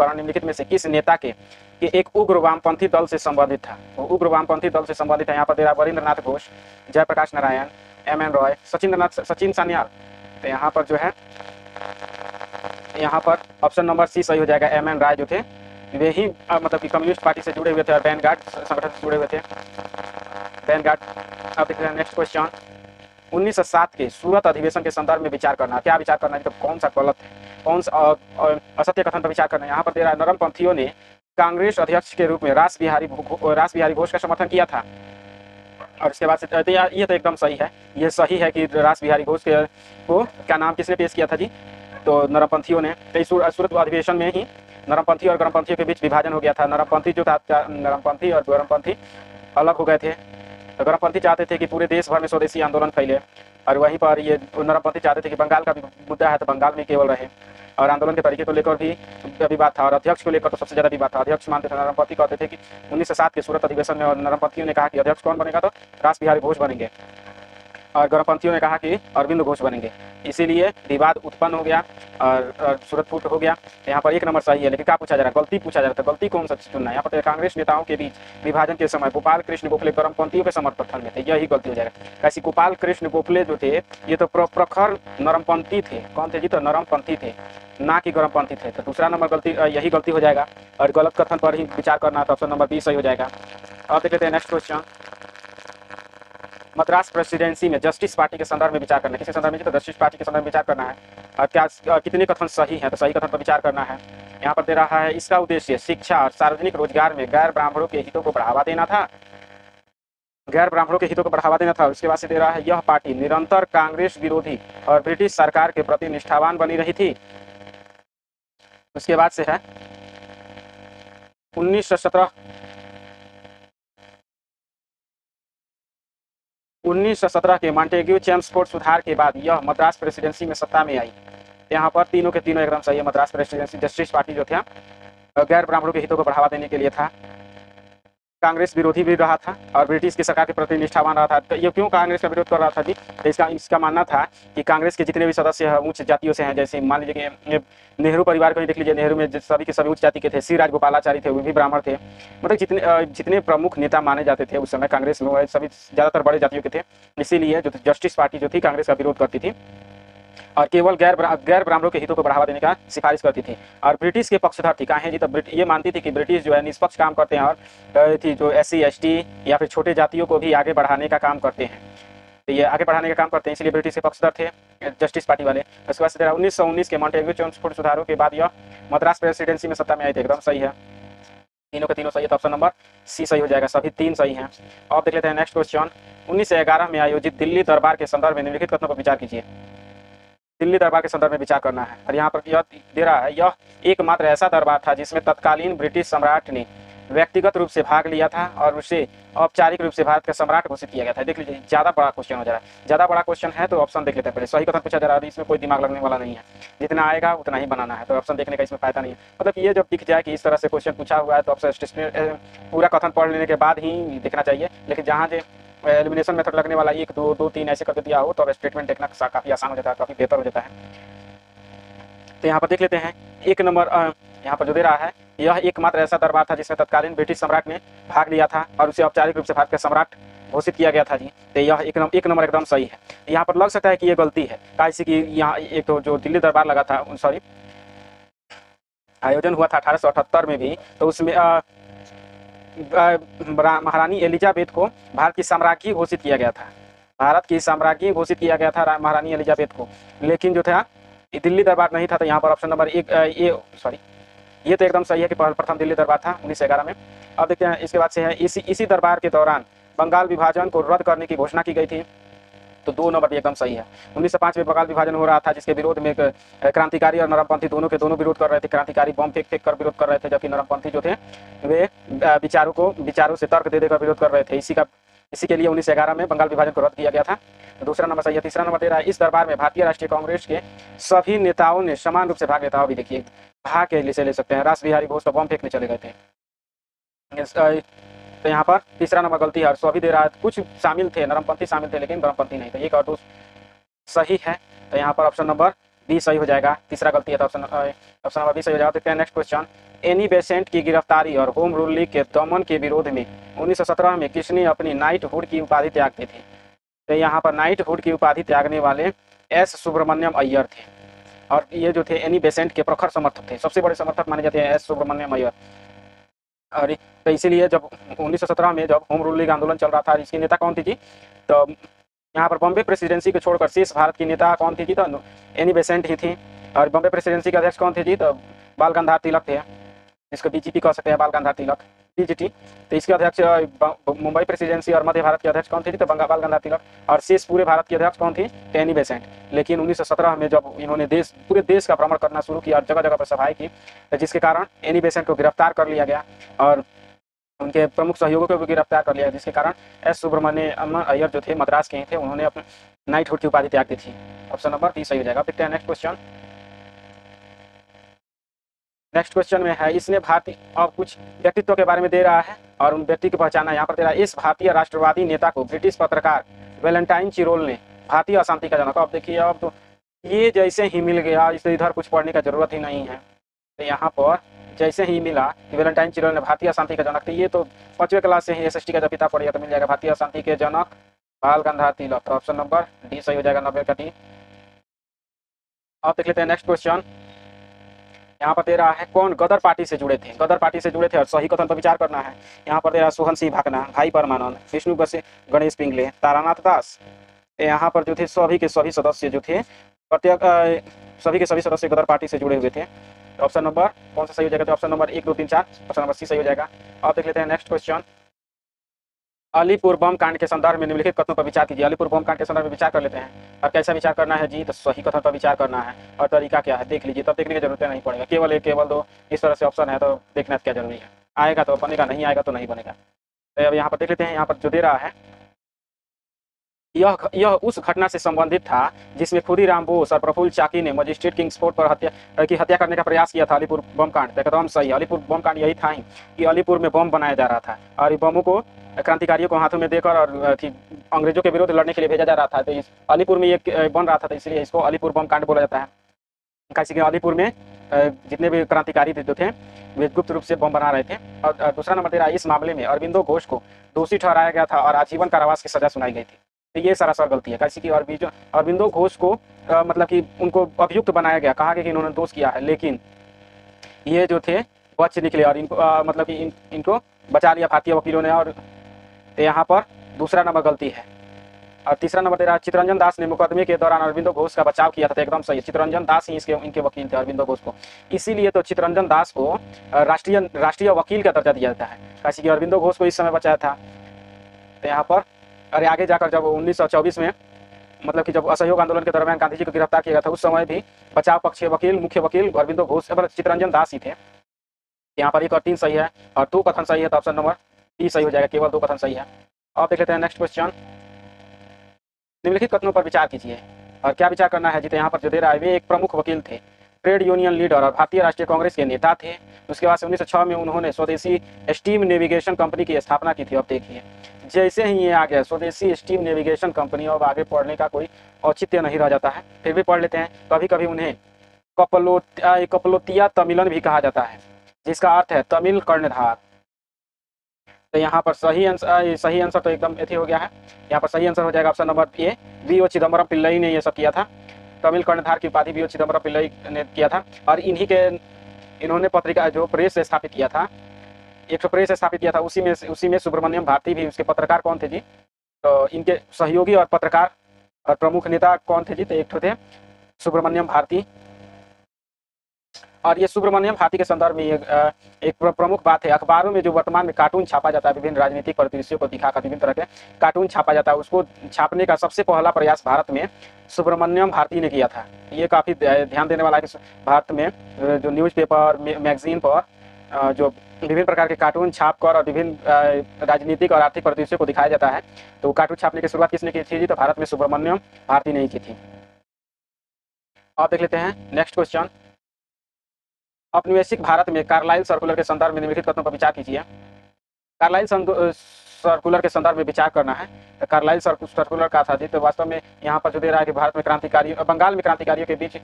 निम्नलिखित में से किस नेता के एक उग्र वामपंथी दल से संबंधित था। वो उग्र वामपंथी दल से संबंधित है। यहाँ पर दे रहा वरिंद्रनाथ घोष, जयप्रकाश नारायण, M.N. रॉय, सचिन सान्याल। तो यहाँ पर जो है, यहाँ पर ऑप्शन नंबर सी सही हो जाएगा। M.N. राय जो थे वे ही मतलब कि कम्युनिस्ट पार्टी से जुड़े हुए थे और वैनगार्ड संगठन से जुड़े हुए थे, वैनगार्ड। अब देखते हैं नेक्स्ट क्वेश्चन, 1907 के सूरत अधिवेशन के संदर्भ में विचार करना। क्या विचार करना है, तो कौन सा गलत है, कौन सा असत्य कथन पर विचार करना है। यहाँ पर दे रहा है नरमपंथियों ने कांग्रेस अध्यक्ष के रूप में रास बिहारी घोष का समर्थन किया था। और इसके बाद से ये तो एकदम सही है, ये सही है कि रास बिहारी घोष को क्या नाम किसने पेश किया था जी, तो नरमपंथियों ने। तो सूरत अधिवेशन में ही नरमपंथी और गरमपंथियों के बीच विभाजन हो गया था। नरमपंथी जो था, नरमपंथी और गरमपंथी अलग हो गए थे। तो गरमपंथी चाहते थे कि पूरे देश भर में स्वदेशी आंदोलन फैले, और वहीं पर ये नरमपंथी चाहते थे कि बंगाल का भी मुद्दा है तो बंगाल में केवल रहे। और आंदोलन के तरीके को लेकर भी विवाद था, और अध्यक्ष को लेकर तो सबसे ज्यादा विवाद था। अध्यक्ष मानते थे, नरमपंथी कहते थे कि 1907 के सूरत अधिवेशन में, और नरमपंथियों ने कहा कि अध्यक्ष कौन बनेगा, तो रास बिहारी घोष बनेंगे, और गरमपंथियों ने कहा कि अरविंद घोष बनेंगे। इसीलिए विवाद उत्पन्न हो गया और सूरत फूट हो गया। यहाँ पर 1 नंबर सही है, लेकिन क्या पूछा जा रहा है, गलती पूछा जा रहा था। गलती कौन सा चुनना है। यहाँ पर कांग्रेस नेताओं के बीच विभाजन के समय गोपाल कृष्ण गोखले गरमपंथियों के समर्थन में थे, यही गलती हो जाएगा। कैसी गोपाल कृष्ण गोखले जो थे ये तो प्रखर नरमपंथी थे। कौन थे जी, तो नरमपंथी थे, ना कि गरमपंथी थे। तो दूसरा नंबर गलती, यही गलती हो जाएगा, और गलत कथन पर ही विचार करना, तो ऑप्शन नंबर बी सही हो जाएगा। अब देख लेते हैं नेक्स्ट क्वेश्चन, मद्रास प्रेसिडेंसी में जस्टिस पार्टी के संदर्भ में विचार करना। किसके संदर्भ में, तो जस्टिस पार्टी के संदर्भ में विचार करना है। और क्या कितने कथन सही हैं, तो सही कथन पर विचार करना है। यहाँ पर दे रहा है इसका उद्देश्य शिक्षा और सार्वजनिक रोजगार में गैर ब्राह्मणों के हितों को बढ़ावा देना था, गैर ब्राह्मणों के हितों को बढ़ावा देना था। उसके बाद से दे रहा है यह पार्टी निरंतर कांग्रेस विरोधी और ब्रिटिश सरकार के प्रति निष्ठावान बनी रही थी। उसके बाद से है 1917 के मॉन्टेग्यू चेम्सफोर्ड सुधार के बाद यह मद्रास प्रेसिडेंसी में सत्ता में आई। यहाँ पर तीनों के तीनों एकदम सही है। मद्रास प्रेसिडेंसी जस्टिस पार्टी जो था गैर ब्राह्मणों के हितों को बढ़ावा देने के लिए था, कांग्रेस विरोधी भी रहा था और ब्रिटिश की सरकार के प्रति निष्ठावान रहा था। तो ये क्यों कांग्रेस का विरोध कर रहा था जी? तो इसका मानना था कि कांग्रेस के जितने भी सदस्य हैं उच्च जातियों से हैं, जैसे मान लीजिए कि नेहरू परिवार को ही देख लीजिए, नेहरू में सभी के सभी उच्च जाति के थे, सी राजगोपालाचारी थे, वो भी ब्राह्मण थे। मतलब जितने प्रमुख नेता माने जाते थे उस समय कांग्रेस में सभी ज़्यादातर बड़े जातियों के थे। इसीलिए जो जस्टिस पार्टी जो थी कांग्रेस का विरोध करती थी और केवल गैर ब्राह्मणों के हितों को बढ़ावा देने का सिफारिश करती थी। और ब्रिटिश के पक्षधर थी काहे जी? तो ये मानती थी कि ब्रिटिश जो है निष्पक्ष काम करते हैं और थी जो SC ST या फिर छोटे जातियों को भी आगे बढ़ाने का काम करते हैं, तो ये आगे बढ़ाने का काम करते हैं, इसलिए ब्रिटिश के पक्षधर थे जस्टिस पार्टी वाले। उसके बाद 1919 के मॉन्टेग्यू चेम्सफोर्ड सुधारों के बाद यह मद्रास प्रेसिडेंसी में सत्ता में आए थे। एकदम सही है, तीनों के तीनों सही है, तो ऑप्शन नंबर सी सही हो जाएगा, सभी तीन सही हैं। अब देख लेते हैं नेक्स्ट क्वेश्चन। 1911 में आयोजित दिल्ली दरबार के संदर्भ में निम्नलिखित कथनों पर विचार कीजिए। दिल्ली दरबार के संदर्भ में विचार करना है और यहाँ पर यह दे रहा है यह एकमात्र ऐसा दरबार था जिसमें तत्कालीन ब्रिटिश सम्राट ने व्यक्तिगत रूप से भाग लिया था और उसे औपचारिक रूप से भारत का सम्राट घोषित किया गया था। देख लीजिए, ज़्यादा बड़ा क्वेश्चन हो जा रहा है, ज़्यादा बड़ा क्वेश्चन है तो ऑप्शन देख लेते हैं पहले। सही कथन पूछा जा रहा है, इसमें कोई दिमाग लगने वाला नहीं है, जितना आएगा उतना ही बनाना है, तो ऑप्शन देखने का इसमें फायदा नहीं है। मतलब ये जब दिख जाए कि इस तरह से क्वेश्चन पूछा हुआ है तो ऑप्शन पूरा कथन पढ़ लेने के बाद ही देखना चाहिए। लेकिन जहाँ जो एलिमिनेशन मेथड लगने वाला 1 2 2 3 ऐसे करके दिया हो तो स्टेटमेंट देखना काफ़ी आसान हो जाता है, काफ़ी बेहतर हो जाता है। तो यहाँ पर देख लेते हैं एक नंबर, यहाँ पर जो दे रहा है यह एकमात्र ऐसा दरबार था जिसमें तत्कालीन ब्रिटिश सम्राट ने भाग लिया था और उसे औपचारिक रूप से भारत का सम्राट घोषित किया गया था जी। तो यह एक नंबर एकदम सही है। यहाँ पर लग सकता है कि ये गलती है, कैसे कि यहाँ एक तो जो दिल्ली दरबार लगा था, सॉरी आयोजन हुआ था 1878 में भी, तो उसमें महारानी एलिजाबेथ को भारत की साम्राज्ञी घोषित किया गया था, भारत की साम्राज्ञी घोषित किया गया था महारानी एलिजाबेथ को, लेकिन जो था दिल्ली दरबार नहीं था। तो यहाँ पर ऑप्शन नंबर ये तो एकदम सही है कि प्रथम दिल्ली दरबार था 1911 में। अब देखते हैं इसके बाद से है इसी दरबार के दौरान बंगाल विभाजन को रद्द करने की घोषणा की गई थी, तो 2 नंबर भी एकदम सही है। 1905 में बंगाल विभाजन हो रहा था जिसके विरोध में क्रांतिकारी और नरमपंथी दोनों विरोध कर रहे थे। क्रांतिकारी बम फेंक कर विरोध कर रहे थे, जबकि नरमपंथी जो थे वे विचारों से तर्क दे देकर विरोध कर रहे थे। इसी के लिए 1911 में बंगाल विभाजन को रद्द किया गया था। तो दूसरा नंबर सही है। तीसरा नंबर दे रहा है इस दरबार में भारतीय राष्ट्रीय कांग्रेस के सभी नेताओं ने समान रूप से भाग लिया था। अभी देखिए भाग के लिए ले सकते हैं, रास बिहारी घोष तो बम फेंकने चले गए थे। तो यहाँ पर तीसरा नंबर गलती है और सभी दे रहा है, कुछ शामिल थे, नरमपंथी शामिल थे लेकिन नरमपंथी नहीं थे। एक और 2 सही है, तो यहाँ पर ऑप्शन नंबर बी सही हो जाएगा। तीसरा गलती है तो ऑप्शन नंबर बी सही हो जाएगा। देखते हैं नेक्स्ट क्वेश्चन। एनी बेसेंट की गिरफ्तारी और होम रूल लीग के दमन के विरोध में 1917 में किसने अपनी नाइटहुड की उपाधि त्याग दी थी? तो यहाँ पर नाइटहुड की उपाधि त्यागने वाले S सुब्रमण्यम अय्यर थे और ये जो थे एनी बेसेंट के प्रखर समर्थक थे, सबसे बड़े समर्थक माने जाते हैं S सुब्रमण्यम अय्यर। और तो इसीलिए जब 1917 में जब होम रूल लीग आंदोलन चल रहा था, इसकी नेता कौन थी जी? तो यहाँ पर बॉम्बे प्रेसिडेंसी को छोड़कर शेष भारत की नेता कौन थी जी? तो एनी बेसेंट ही थी। और बॉम्बे प्रेसिडेंसी के अध्यक्ष कौन थे जी? तो बाल गंगाधर तिलक थे, इसको BGP कह सकते हैं, बाल गंगाधर तिलक BGT। तो इसके अध्यक्ष मुंबई प्रेसिडेंसी और मध्य भारत के अध्यक्ष कौन थे जी? तो बाल गंगाधर तिलक। और शेष पूरे भारत के अध्यक्ष कौन थी? तो एनी बेसेंट। लेकिन 1917 में जब इन्होंने पूरे देश का भ्रमण करना शुरू किया और जगह जगह पर सभाएं की, तो जिसके कारण एनी बेसेंट को गिरफ्तार कर लिया गया और उनके प्रमुख सहयोगों को भी गिरफ्तार कर लिया, जिसके कारण S सुब्रमण्यम अय्यर जो थे मद्रास के ही थे, उन्होंने अपने नाइटहुड की उपाधि त्याग दी थी। ऑप्शन नंबर बी सही हो जाएगा। देखते हैं नेक्स्ट क्वेश्चन। नेक्स्ट क्वेश्चन में है इसने भारतीय, अब कुछ व्यक्तित्व के बारे में दे रहा है और उन व्यक्ति की पहचान यहाँ पर दे रहा है। इस भारतीय राष्ट्रवादी नेता को ब्रिटिश पत्रकार वैलेंटाइन चिरोल ने भारतीय अशांति का जनक, अब देखिए अब तो ये जैसे ही मिल गया, इसे इधर कुछ पढ़ने का जरूरत ही नहीं है। तो यहाँ पर जैसे ही मिला कि वैलेंटाइन चिरोल ने भारतीय अशांति का जनक, तो ये तो 5वीं क्लास से ही SST का जब पिता पढ़िए तो मिल जाएगा, भारतीय अशांति के जनक बाल गंगाधर तिलक। तो ऑप्शन नंबर डी सही हो जाएगा, 90 का डी। अब देख लेते हैं नेक्स्ट क्वेश्चन। यहाँ पर दे रहा है कौन गदर पार्टी से जुड़े थे? गदर पार्टी से जुड़े थे और सही कथन पर विचार करना है। यहाँ पर दे रहा है सोहन सिंह भाकना, भाई परमानंद, विष्णु गणेश पिंगले, तारानाथ दास। यहाँ पर जो थे सभी के सभी सदस्य जो थे प्रत्येक सभी के सभी सदस्य गदर पार्टी से जुड़े हुए थे। तो ऑप्शन नंबर कौन सा सही हो जाएगा? तो option number 1, 2, 3, 4, option number C सही हो जाएगा। अब देख लेते हैं नेक्स्ट क्वेश्चन। अलीपुर बम कांड के संदर्भ में निम्नलिखित कथनों पर विचार कीजिए। अलीपुर बम कांड के संदर्भ में विचार कर लेते हैं। अब कैसा विचार करना है जी? तो सही कथन पर विचार करना है। और तरीका क्या है देख लीजिए, तब देखने की जरूरत नहीं पड़ेगा। केवल 1, केवल 2 इस तरह से ऑप्शन है तो देखना क्या जरूरी है। आएगा तो बनेगा, नहीं आएगा तो नहीं बनेगा। तो अब यहाँ पर देख लेते हैं, यहाँ पर जो दे रहा है यह उस घटना से संबंधित था जिसमें खुदीराम बोस और प्रफुल्ल चाकी ने मजिस्ट्रेट किंग्सफोर्ड पर हत्या करने का प्रयास किया था। अलीपुर बम कांड तो एकदम सही। अलीपुर बम कांड यही था ही कि अलीपुर में बम बनाया जा रहा था और ये बमों को क्रांतिकारियों को हाथों में देकर और अंग्रेजों के विरुद्ध लड़ने के लिए भेजा जा रहा था। तो इस अलीपुर में ये बन रहा था, तो इसलिए इसको अलीपुर बम कांड बोला जाता है। कैसे कि अलीपुर में जितने भी क्रांतिकारी जो थे वे गुप्त रूप से बम बना रहे थे। और दूसरा नंबर तेरा, इस मामले में अरविंदो घोष को दोषी ठहराया गया था और आजीवन कारावास की सजा सुनाई गई थी। तो ये सरासर गलती है। कैसे कि अरविंदो घोष को मतलब कि उनको अभियुक्त बनाया गया, कहा गया कि इन्होंने दोष किया है, लेकिन ये जो थे बच निकले और इनको मतलब कि इनको बचा लिया भारतीय वकीलों ने। और यहाँ पर दूसरा नंबर गलती है। और तीसरा नंबर तेरा, चितरंजन दास ने मुकदमे के दौरान अरविंदो घोष का बचाव किया था। तो एकदम सही, चितरंजन दास ही इनके वकील थे अरविंदो घोष को। इसीलिए तो चितरंजन दास को राष्ट्रीय वकील का दर्जा दिया जाता है, कैसे कि अरविंदो घोष को इस समय बचाया था। तो यहाँ पर अरे आगे जाकर जब 1924 में मतलब कि जब असहयोग आंदोलन के दरमियान गांधी जी को गिरफ्तार किया गया था, उस समय भी बचाव पक्ष के वकील, मुख्य वकील अरविंदो घोष चितरंजन दास ही थे। यहाँ पर 1 और 3 सही है और 2 कथन सही है, तो ऑप्शन नंबर डी सही हो जाएगा। केवल 2 कथन सही है। अब देख लेते हैं नेक्स्ट क्वेश्चन। निम्नलिखित कथनों पर विचार कीजिए। और क्या विचार करना है जी? तो यहाँ पर जो दे रहा है, वे एक प्रमुख वकील थे, ट्रेड यूनियन लीडर और भारतीय राष्ट्रीय कांग्रेस के नेता थे। उसके बाद 1906 में उन्होंने स्वदेशी स्टीम नेविगेशन कंपनी की स्थापना की थी। अब देखिए, जैसे ही ये आ गया स्वदेशी स्टीम नेविगेशन कंपनी, अब आगे पढ़ने का कोई औचित्य नहीं रह जाता है, फिर भी पढ़ लेते हैं। कभी कभी उन्हें कपलोतिया तमिलन भी कहा जाता है, जिसका अर्थ है तमिल कर्णधार। तो यहाँ पर सही आंसर तो एकदम एथी हो गया है। यहाँ पर सही आंसर हो जाएगा option number A, V O. Chidambaram Pillai ने ये सब किया था। तमिल कर्णधार की उपाधि वी.ओ. चिदम्बरम पिल्लई ने किया था। और इन्होंने पत्रिका जो प्रेस स्थापित किया था, एक प्रेस स्थापित किया था, उसी में सुब्रमण्यम भारती भी उसके पत्रकार कौन थे जी? तो इनके सहयोगी और पत्रकार और प्रमुख नेता कौन थे जी? तो एक थे सुब्रमण्यम भारती। और ये सुब्रमण्यम भारती के संदर्भ में एक प्रमुख बात है, अखबारों में जो वर्तमान में कार्टून छापा जाता है, विभिन्न राजनीतिक परिदृश्यों को दिखाकर विभिन्न तरह के कार्टून छापा जाता है, उसको छापने का सबसे पहला प्रयास भारत में सुब्रमण्यम भारती ने किया था। ये काफ़ी ध्यान देने वाला है कि भारत में जो न्यूज़पेपर, मैगजीन पर जो विभिन्न प्रकार के कार्टून छाप कर और विभिन्न राजनीतिक और आर्थिक परिदृश्यों को दिखाया जाता है, तो कार्टून छापने की शुरुआत किसने की थी जी? तो भारत में सुब्रमण्यम भारती ने की थी। आप देख लेते हैं नेक्स्ट क्वेश्चन। औपनिवेशिक भारत में कार्लाइल सर्कुलर के संदर्भ में निम्नलिखित कथनों पर विचार कीजिए। कार्लाइल सर्कुलर के संदर्भ में विचार करना है। तो कार्लाइल सर्कुलर का था जी? तो वास्तव में यहाँ पर जो दे रहा है कि भारत में बंगाल में क्रांतिकारियों के बीच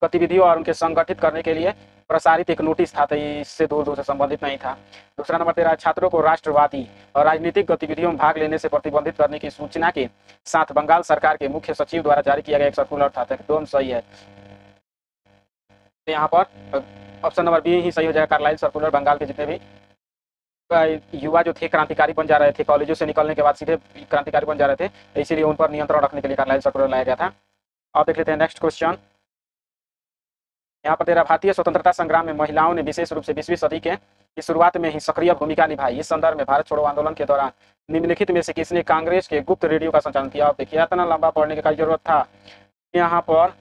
गतिविधियों और उनके संगठित करने के लिए प्रसारित एक नोटिस था, तो इससे दूर दूर से संबंधित नहीं था। दूसरा नंबर तेरा, छात्रों को राष्ट्रवादी और राजनीतिक गतिविधियों में भाग लेने से प्रतिबंधित करने की सूचना के साथ बंगाल सरकार के मुख्य सचिव द्वारा जारी किया गया एक सर्कुलर था। तो एकदम सही है। तो यहाँ पर ऑप्शन नंबर बी ही सही हो जाएगा। कार्लाइल सर्कुलर बंगाल के जितने भी युवा जो थे क्रांतिकारी बन जा रहे थे, कॉलेजों से निकलने के बाद सीधे क्रांतिकारी बन जा रहे थे, तो इसीलिए उन पर नियंत्रण रखने के लिए कार्लाइल सर्कुलर लाया गया था। अब देख लेते हैं नेक्स्ट क्वेश्चन। यहाँ पर तेरा, भारतीय स्वतंत्रता संग्राम में महिलाओं ने विशेष रूप से 20वीं सदी के की शुरुआत में ही सक्रिय भूमिका निभाई। इस संदर्भ में भारत छोड़ो आंदोलन के दौरान निम्नलिखित में से किसने कांग्रेस के गुप्त रेडियो का संचालन किया? अब देखिए, इतना लंबा पढ़ने की जरूरत था। यहाँ पर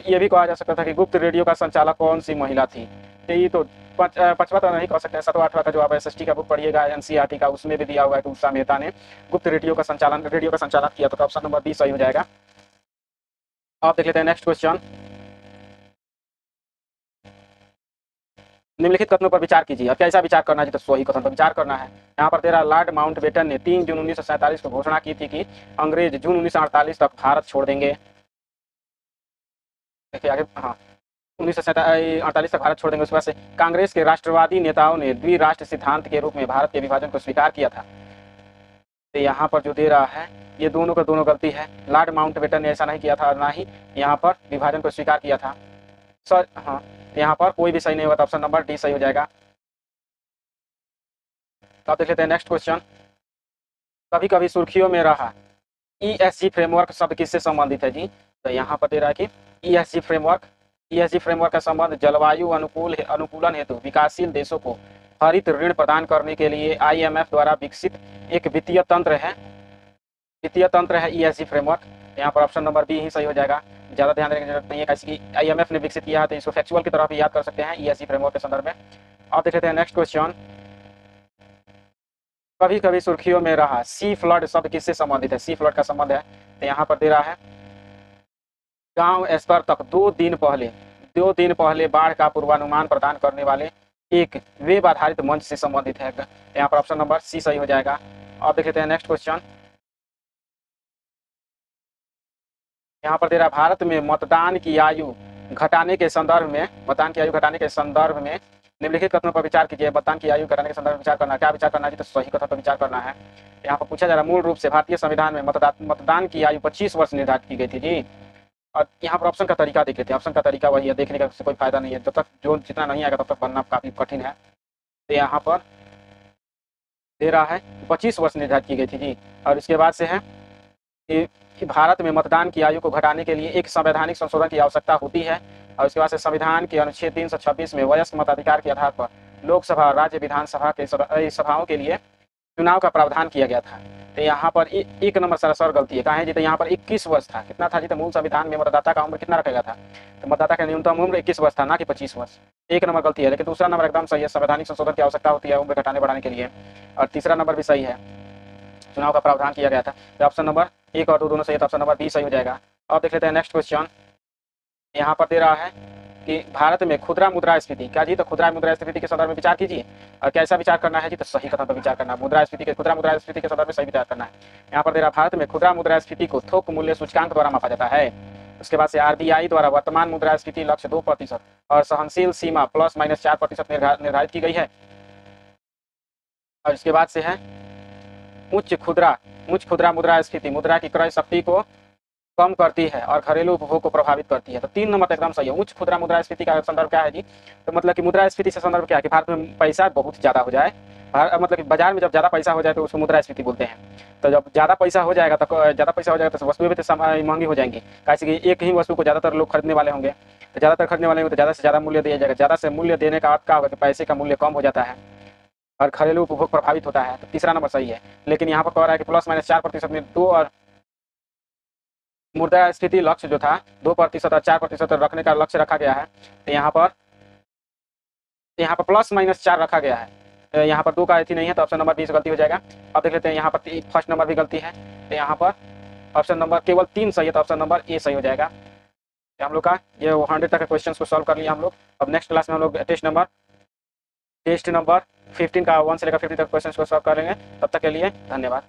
ये भी कहा जा सकता था कि गुप्त रेडियो का संचालक कौन सी महिला थी? ये तो 5वां तो नहीं कह सकते, 7वां 8वां का जो आप SST का बुक पढ़िएगा NCERT का, उसमें भी दिया हुआ है कि उषा मेहता ने गुप्त रेडियो का संचालन किया। तो ऑप्शन नंबर बी सही हो जाएगा। आप देख लेते हैं नेक्स्ट क्वेश्चन। निम्नलिखित कथनों पर विचार कीजिए। अब कैसा विचार करना है? तो सही कथन पर विचार करना है। यहाँ पर तेरा, लॉर्ड माउंटबेटन ने 3 जून 1947 को घोषणा की थी कि अंग्रेज जून 1948 तक भारत छोड़ देंगे। देखिए आगे, हाँ, 1948 तक भारत छोड़ देंगे। उसके बाद से कांग्रेस के राष्ट्रवादी नेताओं ने द्विराष्ट्र सिद्धांत के रूप में भारत के विभाजन को स्वीकार किया था। तो यहाँ पर जो दे रहा है, ये दोनों का दोनों गलती है। लॉर्ड माउंटबेटन ने ऐसा नहीं किया था और ना ही यहाँ पर विभाजन को स्वीकार किया था। सर हाँ, यहाँ पर कोई भी सही नहीं हुआ, तो ऑप्शन नंबर डी सही हो जाएगा। तो आप देख लेते हैं नेक्स्ट क्वेश्चन। कभी कभी सुर्खियों में रहा ESG फ्रेमवर्क शब्द किससे संबंधित है जी? तो यहाँ पर दे रहा है कि ईएसजी फ्रेमवर्क का संबंध जलवायु अनुकूलन हेतु विकासशील देशों को हरित ऋण प्रदान करने के लिए आईएमएफ द्वारा विकसित एक वित्तीय तंत्र है ईएसजी फ्रेमवर्क। यहाँ पर ऑप्शन नंबर बी ही सही हो जाएगा, ज़्यादा ध्यान देने की जरूरत नहीं है, कैसे कि आईएमएफ ने विकसित किया है तो इसको फैक्चुअल की तरह भी याद कर सकते हैं ईएसजी फ्रेमवर्क के संदर्भ में। अब देख लेते हैं नेक्स्ट क्वेश्चन। कभी कभी सुर्खियों में रहा सी फ्लड शब्द किससे संबंधित है? सी फ्लड का संबंध है तो यहाँ पर दे रहा है गांव स्तर तक 2 दिन पहले बाढ़ का पूर्वानुमान प्रदान करने वाले एक वेब आधारित मंच से संबंधित है। यहाँ पर ऑप्शन नंबर सी सही हो जाएगा। अब देख लेते हैं नेक्स्ट क्वेश्चन। यहाँ पर दे रहा भारत में मतदान की आयु घटाने के संदर्भ में निम्नलिखित कथनों पर विचार कीजिए। मतदान की आयु घटाने के संदर्भ में विचार करना, क्या विचार करना है जी? तो सही कथन पर विचार करना है। यहाँ पर पूछा जा रहा है मूल रूप से भारतीय संविधान में मतदान की आयु 25 वर्ष निर्धारित की गई थी जी। और यहाँ पर ऑप्शन का तरीका देख लेते हैं। ऑप्शन का तरीका वही है, देखने का कोई फायदा नहीं है, जब तक जो जितना नहीं आएगा तब तक बनना काफी कठिन है। तो यहाँ पर दे रहा है 25 वर्ष निर्धारित की गई थी जी। और इसके बाद से है कि भारत में मतदान की आयु को घटाने के लिए एक संवैधानिक संशोधन की आवश्यकता होती है। और इसके बाद से संविधान के अनुच्छेद 326 में वयस्क मताधिकार के आधार पर लोकसभा और राज्य विधानसभा के सभाओं के लिए चुनाव का प्रावधान किया गया था। तो यहाँ पर एक नंबर सरासर गलती है, कहाँ है जी? तो यहाँ पर 21 वर्ष था। कितना था जी? तो मूल संविधान में मतदाता का उम्र कितना रखा गया था? तो मतदाता का न्यूनतम उम्र 21 वर्ष था, ना कि 25 वर्ष। एक नंबर गलती है, लेकिन दूसरा नंबर एकदम सही है, संवैधानिक संशोधन की आवश्यकता होती है उम्र घटाने बढ़ाने के लिए। और तीसरा नंबर भी सही है, चुनाव का प्रावधान किया गया था। तो ऑप्शन नंबर 1 और 2 दोनों सही है, तो ऑप्शन नंबर बी सही हो जाएगा। अब देख लेते हैं नेक्स्ट क्वेश्चन। यहाँ पर दे रहा है कि भारत में खुदरा मुद्रास्फीति, क्या जी? तो खुदरा मुद्रास्फीति के संदर्भ में विचार कीजिए। और कैसा विचार करना है जी? तो सही कथन पर विचार करना है। खुदरा मुद्रास्फीति के संदर्भ में सही विचार करना है। यहाँ पर दे रहा भारत में खुदरा मुद्रास्फीति को थोक मूल्य सूचकांक द्वारा मापा जाता है। उसके बाद से आरबीआई द्वारा वर्तमान मुद्रास्फीति लक्ष्य 2% और सहनशील सीमा ±4% निर्धारित की गई है। और इसके बाद से है उच्च खुदरा मुद्रास्फीति मुद्रा की क्रय शक्ति को कम करती है और घरेलू उपभोग को प्रभावित करती है। तो 3 नंबर एकदम सही है। उच्च खुदरा मुद्रास्फीति का संदर्भ क्या है जी? तो मतलब कि मुद्रास्फीति से संदर्भ क्या है कि भारत में पैसा बहुत ज़्यादा हो जाए, मतलब कि बाजार में जब ज़्यादा पैसा हो जाए तो उसको मुद्रास्फीति बोलते हैं। तो जब ज़्यादा पैसा हो जाएगा तो वस्तुएं भी तो महंगी हो जाएंगी, कैसे कि एक ही वस्तु को ज़्यादातर लोग खरीदने वाले होंगे। तो ज़्यादातर खरीदने वाले होंगे तो ज़्यादा से ज़्यादा मूल्य दिया जाएगा। ज़्यादा से मूल्य देने का अर्थ क्या होगा कि पैसे का मूल्य कम हो जाता है और घरेलू उपभोग प्रभावित होता है। तो तीसरा नंबर सही है। लेकिन यहाँ पर कह रहा है कि ±4% में 2 और मुद्रास्फीति लक्ष्य जो था 2% और 4% रखने का लक्ष्य रखा गया है। तो यहाँ पर ±4 रखा गया है। तो यहाँ पर 2 का अथी नहीं है, तो ऑप्शन नंबर 20 गलती हो जाएगा। अब देख लेते हैं यहाँ पर फर्स्ट नंबर भी गलती है। तो यहाँ पर ऑप्शन नंबर केवल 3 सही है, तो ऑप्शन नंबर ए सही हो जाएगा। हम लोग का ये 100 तक के क्वेश्चन को सॉल्व कर लिया हम लोग। अब नेक्स्ट क्लास में हम लोग टेस्ट नंबर 15 का 1 से लेकर 50 तक क्वेश्चन को सॉल्व करेंगे। तब तक के लिए धन्यवाद।